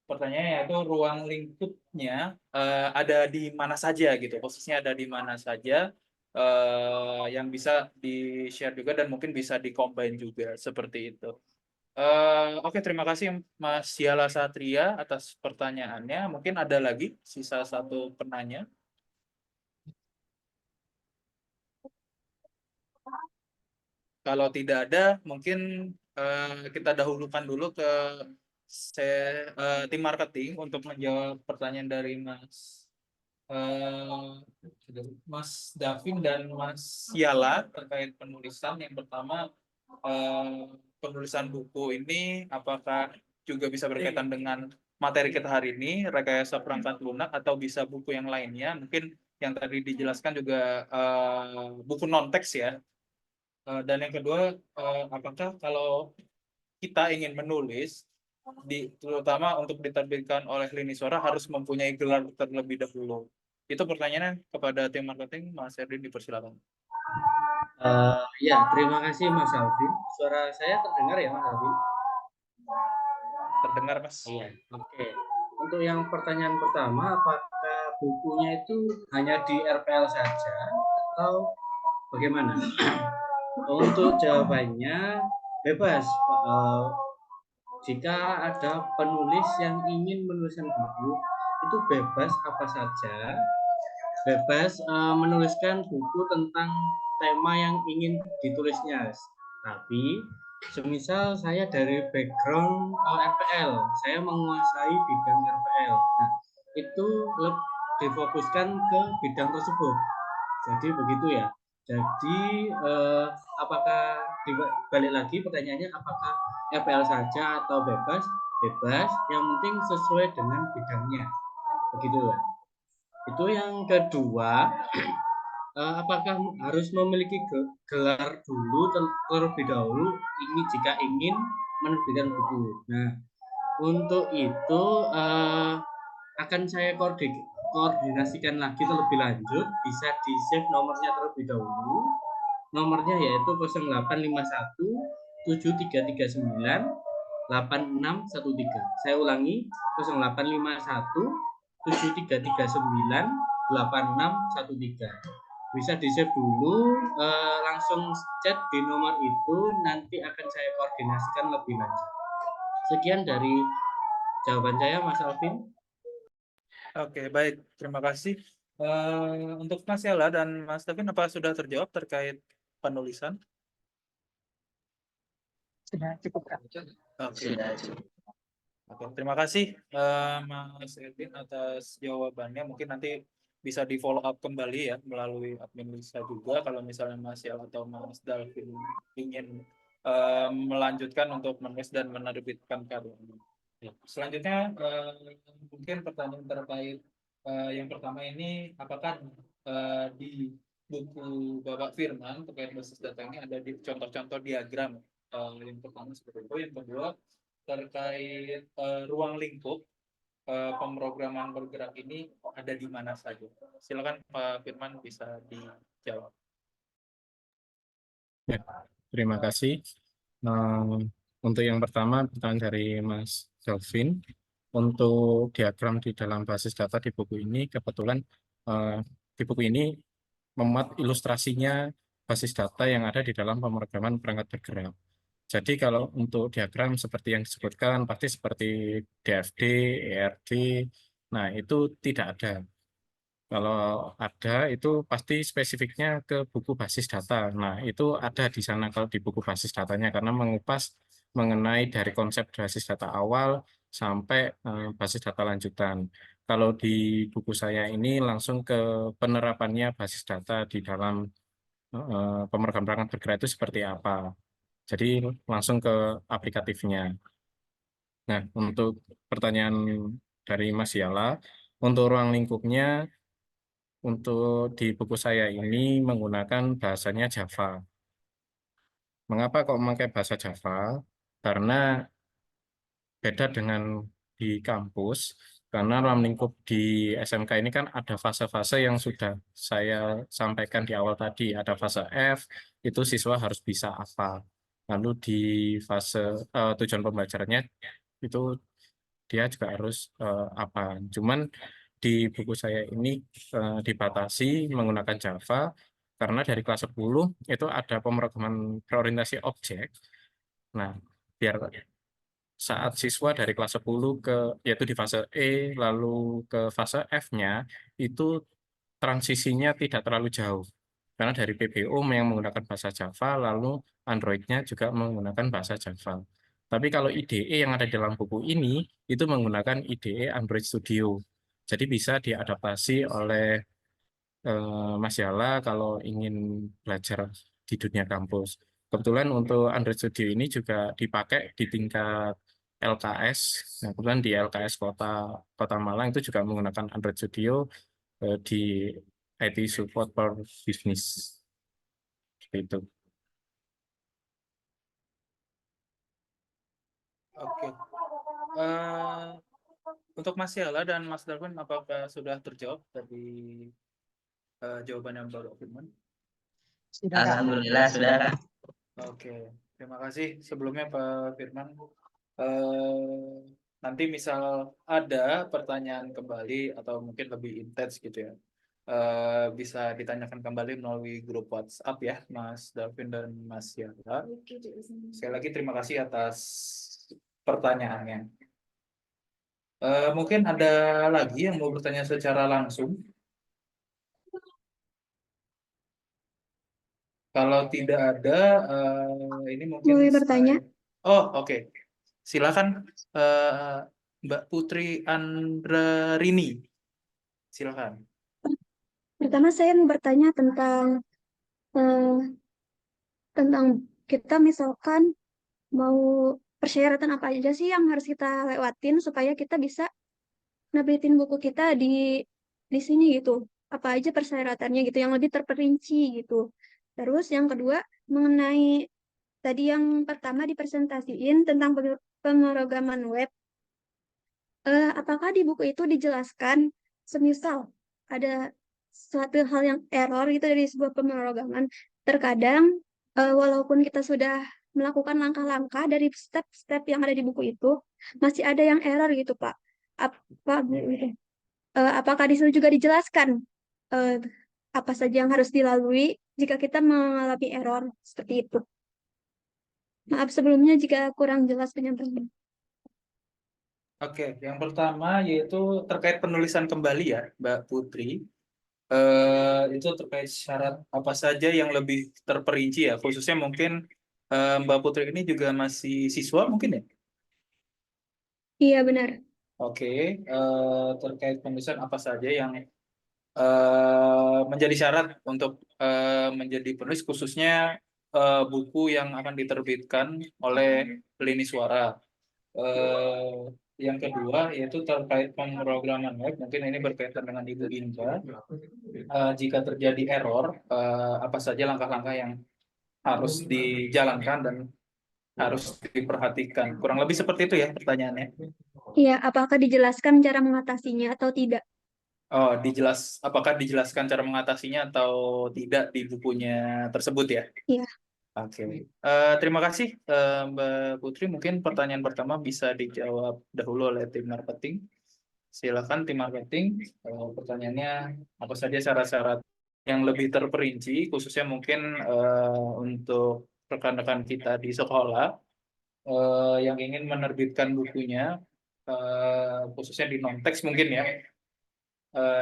Pertanyaannya yaitu ruang lingkupnya ada di mana saja gitu, posisinya ada di mana saja, yang bisa di-share juga dan mungkin bisa di-combine juga seperti itu. Oke, terima kasih Mas Yala Satria atas pertanyaannya. Mungkin ada lagi sisa satu penanya. Kalau tidak ada, mungkin kita dahulukan dulu ke tim marketing untuk menjawab pertanyaan dari Mas Davin dan Mas Yala terkait penulisan. Yang pertama, penulisan buku ini apakah juga bisa berkaitan dengan materi kita hari ini, rekayasa perangkat lunak, atau bisa buku yang lainnya? Mungkin yang tadi dijelaskan juga buku non-teks ya. Dan yang kedua, apakah kalau kita ingin menulis, terutama untuk diterbitkan oleh Lini Suara, harus mempunyai gelar terlebih dahulu? Itu pertanyaannya kepada tim marketing. Mas Erdin, dipersilakan. Ya, terima kasih Mas Alvin. Suara saya terdengar ya Mas Alvin? Terdengar, Mas. Iya, oke. Untuk yang pertanyaan pertama, apakah bukunya itu hanya di RPL saja atau bagaimana? Untuk jawabannya bebas. Jika ada penulis yang ingin menuliskan buku, itu bebas apa saja. Bebas menuliskan buku tentang tema yang ingin ditulisnya. Tapi semisal saya dari background RPL, saya menguasai bidang RPL. Nah, itu difokuskan ke bidang tersebut. Jadi begitu ya. Jadi apakah balik lagi pertanyaannya, apakah RPL saja atau bebas? Bebas, yang penting sesuai dengan bidangnya. Begitu ya. Itu yang kedua, apakah harus memiliki gelar dulu terlebih dahulu ini jika ingin menerbitkan buku. Nah, untuk itu akan saya koordinasikan lagi terlebih lanjut, bisa di save nomornya terlebih dahulu. Nomornya yaitu 0851 7339 8613. Saya ulangi, 0851 7339 8613. Bisa di save dulu, langsung chat di nomor itu, nanti akan saya koordinasikan lebih lanjut. Sekian dari jawaban saya, Mas Alvin. Oke, baik. Terima kasih. Untuk Mas Yala dan Mas Davin, apa sudah terjawab terkait penulisan? Sudah cukup, Kak. Oke. Oke, terima kasih Mas Edwin atas jawabannya. Mungkin nanti bisa di follow up kembali ya melalui admin Lisa juga kalau misalnya Mas Yala atau Mas Davin ingin melanjutkan untuk menulis dan menerbitkan karyanya. Selanjutnya mungkin pertanyaan terkait Yang pertama ini apakah di buku Bapak Firman terkait basis data ini ada di contoh-contoh diagram? Yang pertama seperti itu. Yang kedua terkait ruang lingkup pemrograman bergerak ini ada di mana saja? Silakan Pak Firman bisa dijawab. Ya, terima kasih. Untuk yang pertama, pertanyaan dari Mas Kelvin, untuk diagram di dalam basis data di buku ini, kebetulan di buku ini memuat ilustrasinya basis data yang ada di dalam pemrograman perangkat bergerak. Jadi kalau untuk diagram seperti yang disebutkan, pasti seperti DFD, ERD, nah itu tidak ada. Kalau ada itu pasti spesifiknya ke buku basis data. Nah, itu ada di sana kalau di buku basis datanya karena mengupas mengenai dari konsep basis data awal sampai basis data lanjutan. Kalau di buku saya ini langsung ke penerapannya basis data di dalam pemrograman perangkat bergerak itu seperti apa. Jadi langsung ke aplikatifnya. Nah, untuk pertanyaan dari Mas Yala, untuk ruang lingkupnya untuk di buku saya ini menggunakan bahasanya Java. Mengapa kok memakai bahasa Java? Karena beda dengan di kampus, karena ruang lingkup di SMK ini kan ada fase-fase yang sudah saya sampaikan di awal tadi. Ada fase F, itu siswa harus bisa apa. Lalu di fase tujuan pembelajarannya itu dia juga harus apa. Cuman di buku saya ini dibatasi menggunakan Java karena dari kelas 10 itu ada pemrograman berorientasi objek. Nah, biar saat siswa dari kelas 10 yaitu di fase E lalu ke fase F-nya itu transisinya tidak terlalu jauh. Karena dari PBO yang menggunakan bahasa Java, lalu Android-nya juga menggunakan bahasa Java. Tapi kalau IDE yang ada di dalam buku ini, itu menggunakan IDE Android Studio. Jadi bisa diadaptasi oleh Mas Yala kalau ingin belajar di dunia kampus. Kebetulan untuk Android Studio ini juga dipakai di tingkat LKS. Nah, kebetulan di LKS Kota Malang itu juga menggunakan Android Studio di IT Support for Business. Seperti itu. Oke. Untuk Mas Yala dan Mas Darwin, apakah sudah terjawab dari jawaban yang Bapak Firman? Sudah, Kak. Alhamdulillah sudah, Kak. Oke, terima kasih sebelumnya Pak Firman. Nanti misal ada pertanyaan kembali atau mungkin lebih intens gitu ya, bisa ditanyakan kembali melalui grup WhatsApp ya, Mas Darwin dan Mas Yala. Sekali lagi terima kasih atas pertanyaannya. Mungkin ada lagi yang mau bertanya secara langsung. Kalau tidak ada, ini mungkin Boleh bertanya? Oh, oke. Silakan Mbak Putri Andrarini. Silakan. Pertama saya mau bertanya eh, tentang kita misalkan mau persyaratan apa aja sih yang harus kita lewatin supaya kita bisa nerbitin buku kita di sini gitu. Apa aja persyaratannya gitu yang lebih terperinci gitu. Terus yang kedua mengenai tadi yang pertama dipresentasiin tentang pemrograman web. Apakah di buku itu dijelaskan semisal ada suatu hal yang error gitu dari sebuah pemrograman, terkadang walaupun kita sudah melakukan langkah-langkah dari step-step yang ada di buku itu, masih ada yang error gitu, Pak. Gitu. Apakah di situ juga dijelaskan eh, apa saja yang harus dilalui jika kita mengalami error seperti itu? Maaf sebelumnya jika kurang jelas penyampaiannya. Oke, yang pertama yaitu terkait penulisan kembali ya, Mbak Putri. Itu terkait syarat apa saja yang lebih terperinci ya, khususnya mungkin Mbak Putri ini juga masih siswa mungkin ya? Iya benar. Oke, terkait penulisan apa saja yang menjadi syarat untuk menjadi penulis, khususnya buku yang akan diterbitkan oleh Lini Suara. yang kedua yaitu terkait pemrograman web. Mungkin ini berkaitan dengan Ibu Indra. Jika terjadi error, apa saja langkah-langkah yang harus dijalankan dan harus diperhatikan. Kurang lebih seperti itu ya pertanyaannya. Iya, apakah dijelaskan cara mengatasinya atau tidak? Oh, apakah dijelaskan cara mengatasinya atau tidak di bukunya tersebut ya? Iya. Oke. Terima kasih Mbak Putri. Mungkin pertanyaan pertama bisa dijawab dahulu oleh tim marketing. Silakan tim marketing. Pertanyaannya apa saja syarat-syarat yang lebih terperinci, khususnya mungkin untuk rekan-rekan kita di sekolah yang ingin menerbitkan bukunya, khususnya di non-teks mungkin ya,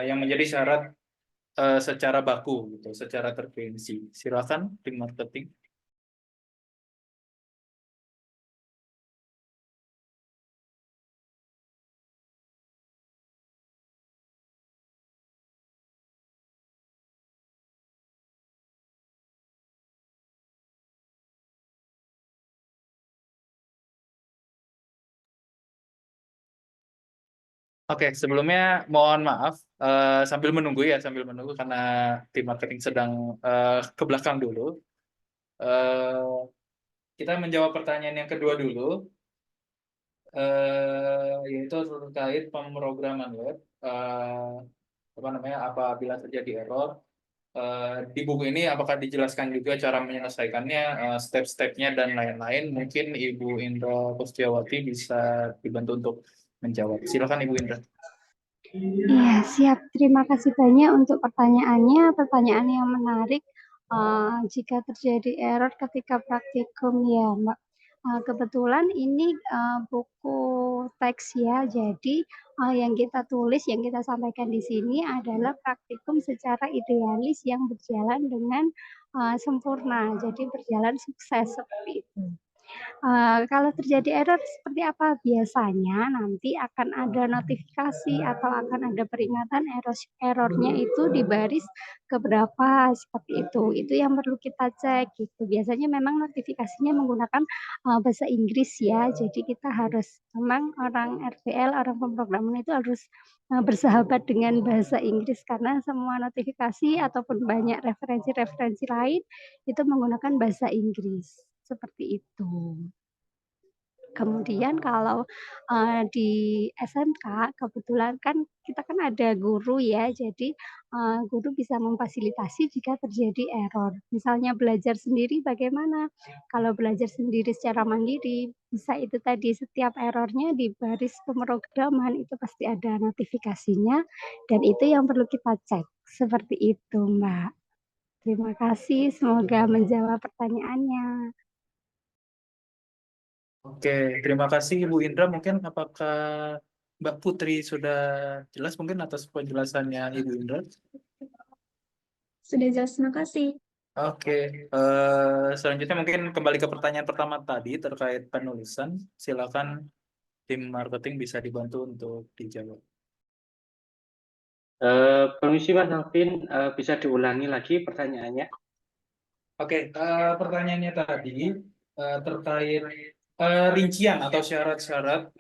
yang menjadi syarat secara baku, gitu, secara terperinci. Silakan tim marketing. Oke, sebelumnya mohon maaf sambil menunggu karena tim marketing sedang ke belakang dulu. Kita menjawab pertanyaan yang kedua dulu, yaitu terkait pemrograman web. Apabila terjadi error di buku ini, apakah dijelaskan juga cara menyelesaikannya, step-stepnya dan lain-lain? Mungkin Ibu Indra Pustiawati bisa dibantu untuk menjawab. Silakan Ibu Indra. Iya, siap. Terima kasih banyak untuk pertanyaannya. Pertanyaan yang menarik. Jika terjadi error ketika praktikum ya, Mbak. Kebetulan ini buku teks ya. Jadi yang kita tulis, yang kita sampaikan di sini adalah praktikum secara idealis yang berjalan dengan sempurna. Jadi berjalan sukses seperti itu. Kalau terjadi error seperti apa? Biasanya nanti akan ada notifikasi atau akan ada peringatan errornya itu di baris keberapa seperti itu. Itu yang perlu kita cek gitu. Biasanya memang notifikasinya menggunakan bahasa Inggris ya. Jadi kita harus memang orang RPL, orang pemrograman itu harus bersahabat dengan bahasa Inggris karena semua notifikasi ataupun banyak referensi-referensi lain itu menggunakan bahasa Inggris. Seperti itu. Kemudian kalau di SMK kebetulan kan kita kan ada guru ya, jadi guru bisa memfasilitasi jika terjadi error. Misalnya belajar sendiri bagaimana? Kalau belajar sendiri secara mandiri, bisa itu tadi setiap errornya di baris pemrograman itu pasti ada notifikasinya dan itu yang perlu kita cek. Seperti itu, Mbak. Terima kasih, semoga menjawab pertanyaannya. Oke, terima kasih Ibu Indra. Mungkin apakah Mbak Putri sudah jelas mungkin atas penjelasannya Ibu Indra? Sudah jelas, terima kasih. Oke, selanjutnya mungkin kembali ke pertanyaan pertama tadi terkait penulisan. Silakan tim marketing bisa dibantu untuk dijawab. Permisi Mas Alvin, bisa diulangi lagi pertanyaannya? Oke, pertanyaannya tadi terkait rincian atau syarat-syarat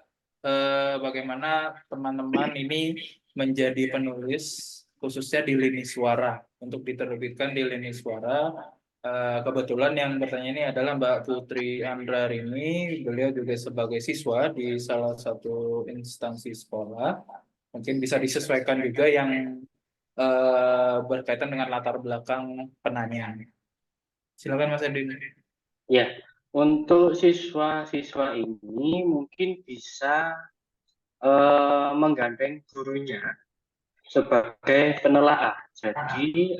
bagaimana teman-teman ini menjadi penulis khususnya di lini suara untuk diterbitkan di lini suara. Kebetulan yang bertanya ini adalah Mbak Putri Andrarini. Beliau juga sebagai siswa di salah satu instansi sekolah. Mungkin bisa disesuaikan juga yang berkaitan dengan latar belakang penanya. Silakan Mas Edwin. Ya, untuk siswa-siswa ini mungkin bisa menggandeng gurunya sebagai penelaah. Jadi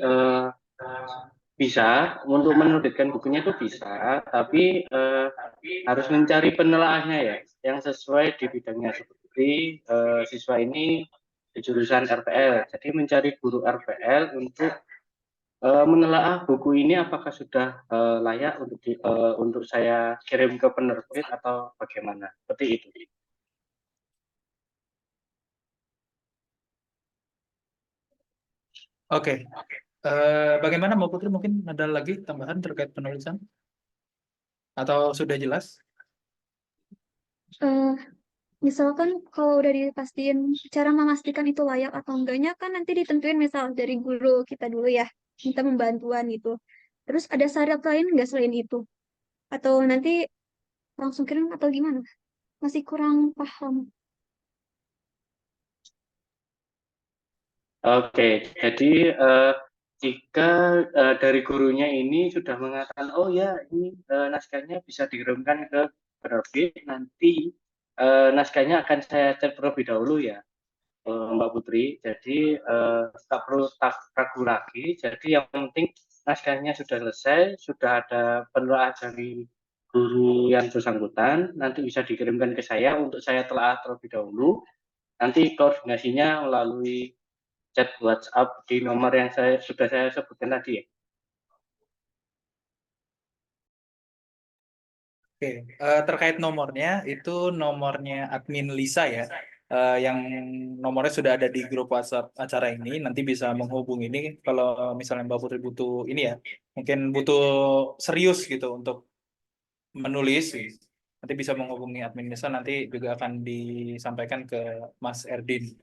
bisa untuk menerbitkan bukunya itu bisa, tapi harus mencari penelaahnya ya, yang sesuai di bidangnya. Seperti siswa ini di jurusan RPL, jadi mencari guru RPL untuk menelaah buku ini apakah sudah layak untuk saya kirim ke penerbit atau bagaimana, seperti itu. Oke. Bagaimana Mbak Putri, mungkin ada lagi tambahan terkait penulisan? Atau sudah jelas? misalkan kalau udah dipastiin cara memastikan itu layak atau enggaknya kan nanti ditentuin misal dari guru kita dulu ya, minta membantuan gitu. Terus ada syarat lain nggak selain itu? Atau nanti langsung kirim atau gimana? Masih kurang paham. Oke, jadi jika dari gurunya ini sudah mengatakan, oh ya ini naskahnya bisa dikirimkan ke penerbit, nanti naskahnya akan saya cek terlebih dahulu ya, Mbak Putri. Jadi tak perlu ragu lagi. Jadi yang penting naskahnya sudah selesai, sudah ada penelaahan dari guru yang bersangkutan, nanti bisa dikirimkan ke saya untuk saya telah terlebih dahulu. Nanti koordinasinya melalui chat WhatsApp di nomor yang sudah saya sebutkan tadi ya. Oke, terkait nomornya itu nomornya admin Lisa ya, yang nomornya sudah ada di grup WhatsApp acara ini. Nanti bisa menghubungi ini kalau misalnya Mbak Putri butuh ini ya, mungkin butuh serius gitu untuk menulis. Nanti bisa menghubungi admin Lisa, nanti juga akan disampaikan ke Mas Erdin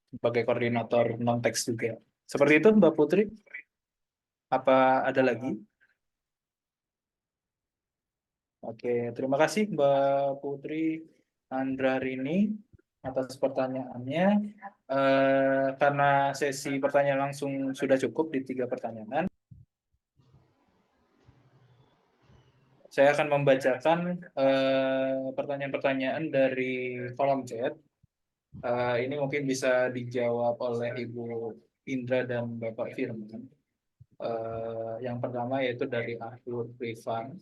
sebagai koordinator non-teks juga. Seperti itu Mbak Putri. Apa ada lagi? Oke, terima kasih Mbak Putri Andrarini atas pertanyaannya. Karena sesi pertanyaan langsung sudah cukup di 3 pertanyaan, saya akan membacakan pertanyaan-pertanyaan dari kolom chat. Ini mungkin bisa dijawab oleh Ibu Indra dan Bapak Firman. Yang pertama yaitu dari Ahlur Rifan.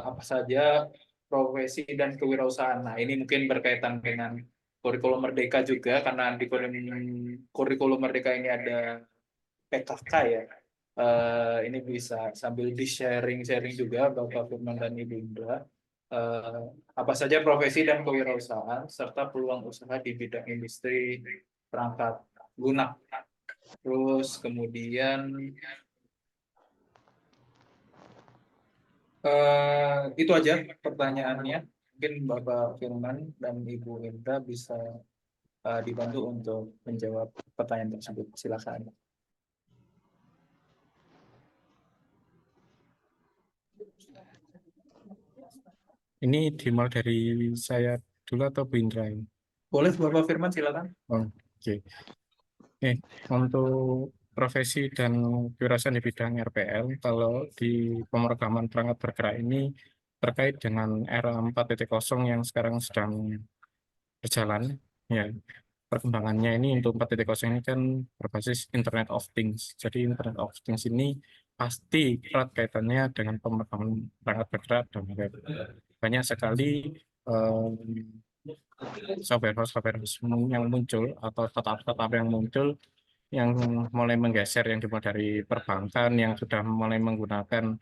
Apa saja profesi dan kewirausahaan. Nah, ini mungkin berkaitan dengan kurikulum Merdeka juga, karena di kurikulum Merdeka ini ada PKK ya. Ini bisa sambil di-sharing juga Bapak Firman dan Ibu Indra. Apa saja profesi dan kewirausahaan serta peluang usaha di bidang industri perangkat lunak. Terus kemudian itu aja pertanyaannya. Mungkin Bapak Firman dan Ibu Indra bisa dibantu untuk menjawab pertanyaan tersebut. Silakan. Ini dimulai dari saya dulu atau Bu Indra ini? Boleh Bapak Firman, silakan. Oke. Untuk profesi dan kewirausahaan di bidang RPL, kalau di pemrograman perangkat bergerak ini terkait dengan era 4.0 yang sekarang sedang berjalan, ya. Perkembangannya ini untuk 4.0 ini kan berbasis Internet of Things. Jadi Internet of Things ini pasti erat kaitannya dengan pemrograman perangkat bergerak dan web. Banyak sekali software yang muncul atau startup yang muncul yang mulai menggeser, yang dimulai dari perbankan yang sudah mulai menggunakan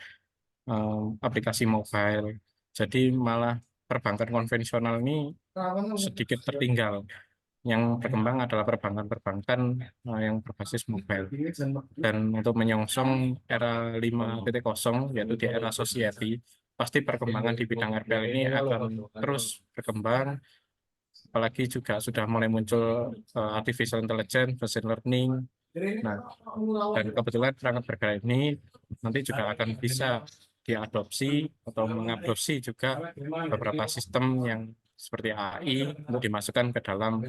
aplikasi mobile. Jadi malah perbankan konvensional ini sedikit tertinggal. Yang berkembang adalah perbankan-perbankan yang berbasis mobile. Dan untuk menyongsong era 5.0 yaitu di era society, pasti perkembangan di bidang RPL ini akan terus berkembang. Apalagi juga sudah mulai muncul artificial intelligence, machine learning. Nah, dan kebetulan perangkat bergerak ini nanti juga akan bisa diadopsi atau mengadopsi juga beberapa sistem yang seperti AI untuk dimasukkan ke dalam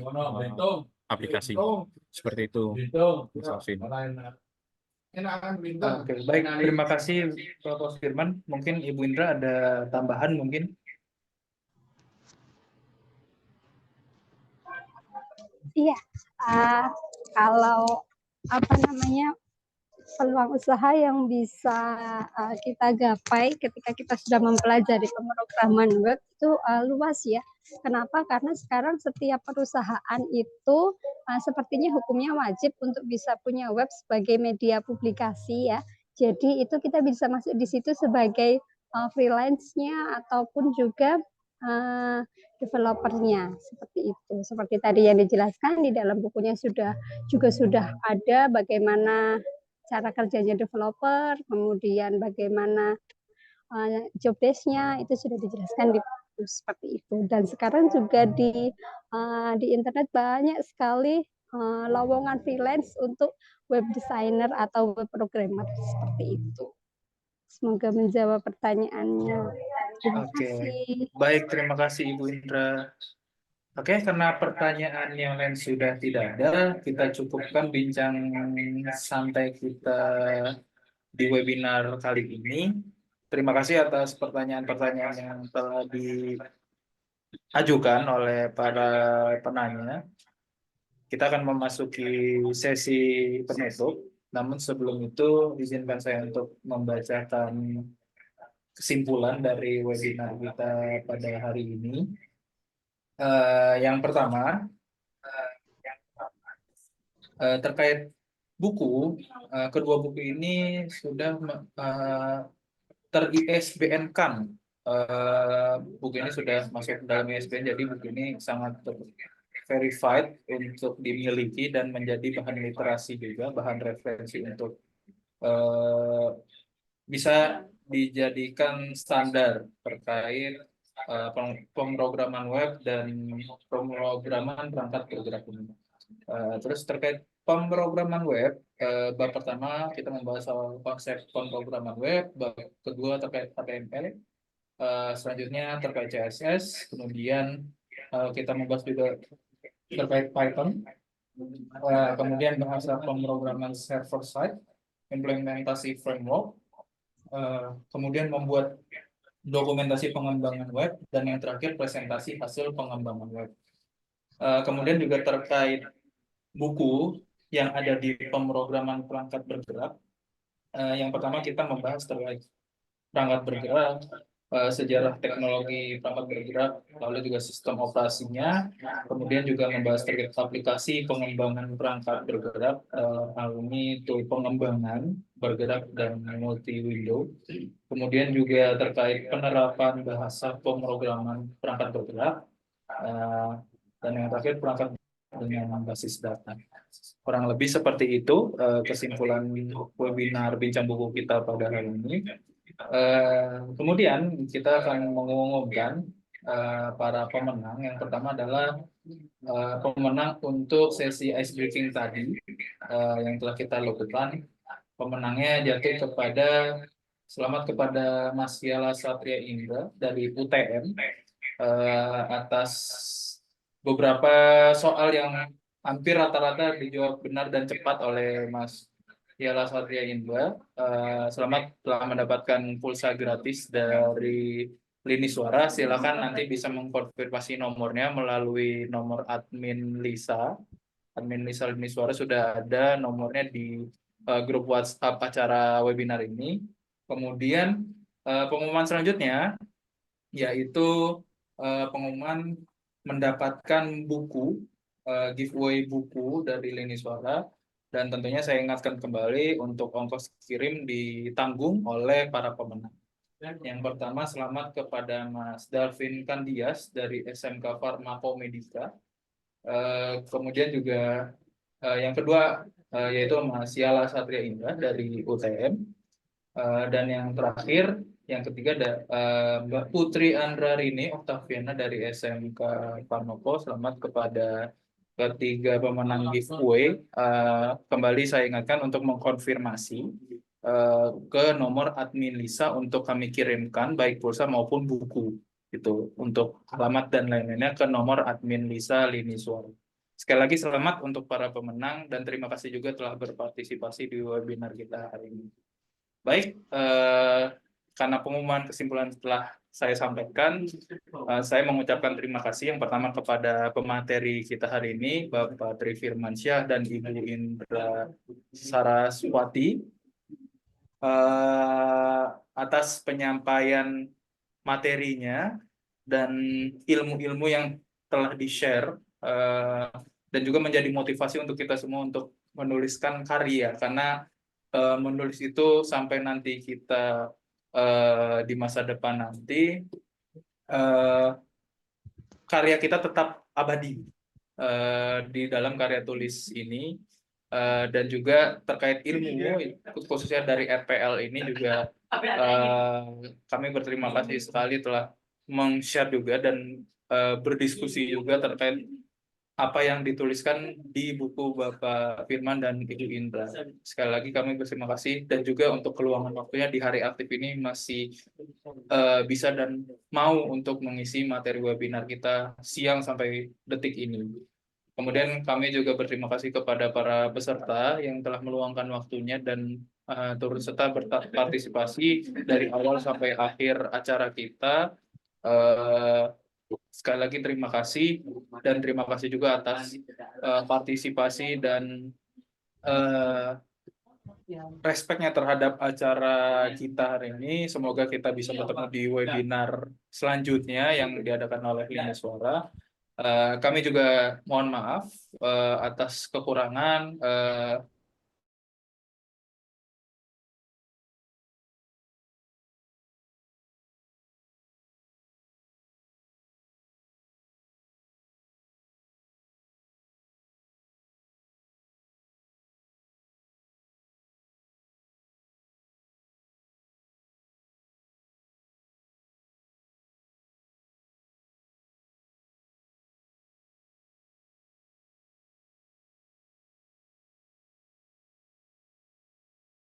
aplikasi. Seperti itu, Mas Alvin. Oke, baik. Terima kasih Bapak Firman. Mungkin Ibu Indra ada tambahan mungkin? Iya, kalau peluang usaha yang bisa kita gapai ketika kita sudah mempelajari pemrograman web itu luas ya. Kenapa? Karena sekarang setiap perusahaan itu sepertinya hukumnya wajib untuk bisa punya web sebagai media publikasi ya. Jadi itu kita bisa masuk di situ sebagai freelance-nya ataupun juga developernya, seperti itu. Seperti tadi yang dijelaskan di dalam bukunya sudah ada bagaimana cara kerjanya developer, kemudian bagaimana job desk-nya itu sudah dijelaskan di seperti itu. Dan sekarang juga di internet banyak sekali lowongan freelance untuk web designer atau web programmer seperti itu. Semoga menjawab pertanyaannya. Terima Oke, kasih. baik, terima kasih Ibu Indra. Oke, karena pertanyaan yang lain sudah tidak ada, kita cukupkan bincang santai kita di webinar kali ini. Terima kasih atas pertanyaan-pertanyaan yang telah diajukan oleh para penanya. Kita akan memasuki sesi penutup, namun sebelum itu izinkan saya untuk membacakan kesimpulan dari webinar kita pada hari ini. Yang pertama, terkait buku, kedua buku ini sudah ter-ISBN-kan. Buku ini sudah masuk dalam ISBN, jadi buku ini sangat verified untuk dimiliki dan menjadi bahan literasi juga, bahan referensi untuk bisa dijadikan standar terkait pemrograman web dan pemrograman perangkat bergerak ini. Terus terkait pemrograman web, bab pertama kita membahas soal konsep pemrograman web, bab kedua terkait HTML, selanjutnya terkait CSS, kemudian kita membahas juga terkait Python, kemudian bahasa pemrograman server side, implementasi framework, kemudian membuat dokumentasi pengembangan web, dan yang terakhir presentasi hasil pengembangan web. Kemudian juga terkait buku yang ada di pemrograman perangkat bergerak. Yang pertama kita membahas terkait perangkat bergerak, sejarah teknologi perangkat bergerak, lalu juga sistem operasinya, kemudian juga membahas terkait aplikasi pengembangan perangkat bergerak, hal ini tool pengembangan bergerak dan multi window, kemudian juga terkait penerapan bahasa pemrograman perangkat bergerak, dan yang terakhir perangkat dengan basis data. Kurang lebih seperti itu kesimpulan webinar bincang buku kita pada hari ini. Kemudian kita akan mengumumkan para pemenang. Yang pertama adalah pemenang untuk sesi ice breaking tadi yang telah kita lakukan. Pemenangnya jatuh selamat kepada Mas Yala Satria Indra dari UTM atas beberapa soal yang hampir rata-rata dijawab benar dan cepat oleh Mas Yala Satria Indra. Selamat telah mendapatkan pulsa gratis dari Lini Suara. Silakan nanti bisa mengkonfirmasi nomornya melalui nomor admin Lisa. Admin Lisa Lini Suara sudah ada nomornya di grup WhatsApp acara webinar ini. Kemudian pengumuman selanjutnya yaitu pengumuman mendapatkan buku, giveaway buku dari Lini Suara, dan tentunya saya ingatkan kembali untuk ongkos kirim ditanggung oleh para pemenang. Yang pertama selamat kepada Mas Darvin Kandias dari SMK Farmakomedika. Kemudian juga yang kedua yaitu Mas Yala Satria Indra dari UTM. Dan yang terakhir, yang ketiga ada Mbak Putri Andrarini Oktaviana dari SMK Farmoko. Selamat kepada ketiga pemenang giveaway. Kembali saya ingatkan untuk mengkonfirmasi ke nomor admin Lisa untuk kami kirimkan baik pulsa maupun buku. Itu untuk alamat dan lain-lainnya ke nomor admin Lisa Lini Suara. Sekali lagi selamat untuk para pemenang dan terima kasih juga telah berpartisipasi di webinar kita hari ini. Baik, karena pengumuman kesimpulan telah saya sampaikan, saya mengucapkan terima kasih yang pertama kepada pemateri kita hari ini, Bapak Tri Firmansyah dan Ibu Indra Saraswati, atas penyampaian materinya dan ilmu-ilmu yang telah di-share, dan juga menjadi motivasi untuk kita semua untuk menuliskan karya, karena menulis itu sampai nanti kita di masa depan nanti karya kita tetap abadi di dalam karya tulis ini, dan juga terkait ilmu khususnya dari RPL ini juga kami berterima kasih sekali telah meng-share juga dan berdiskusi juga terkait apa yang dituliskan di buku Bapak Firman dan Ibu Indra. Sekali lagi kami berterima kasih dan juga untuk keluangan waktunya di hari aktif ini masih bisa dan mau untuk mengisi materi webinar kita siang sampai detik ini. Kemudian kami juga berterima kasih kepada para peserta yang telah meluangkan waktunya dan turut serta berpartisipasi dari awal sampai akhir acara kita. Sekali lagi terima kasih dan terima kasih juga atas partisipasi dan respeknya terhadap acara kita hari ini. Semoga kita bisa bertemu di webinar selanjutnya yang diadakan oleh Lini Suara. Kami juga mohon maaf atas kekurangan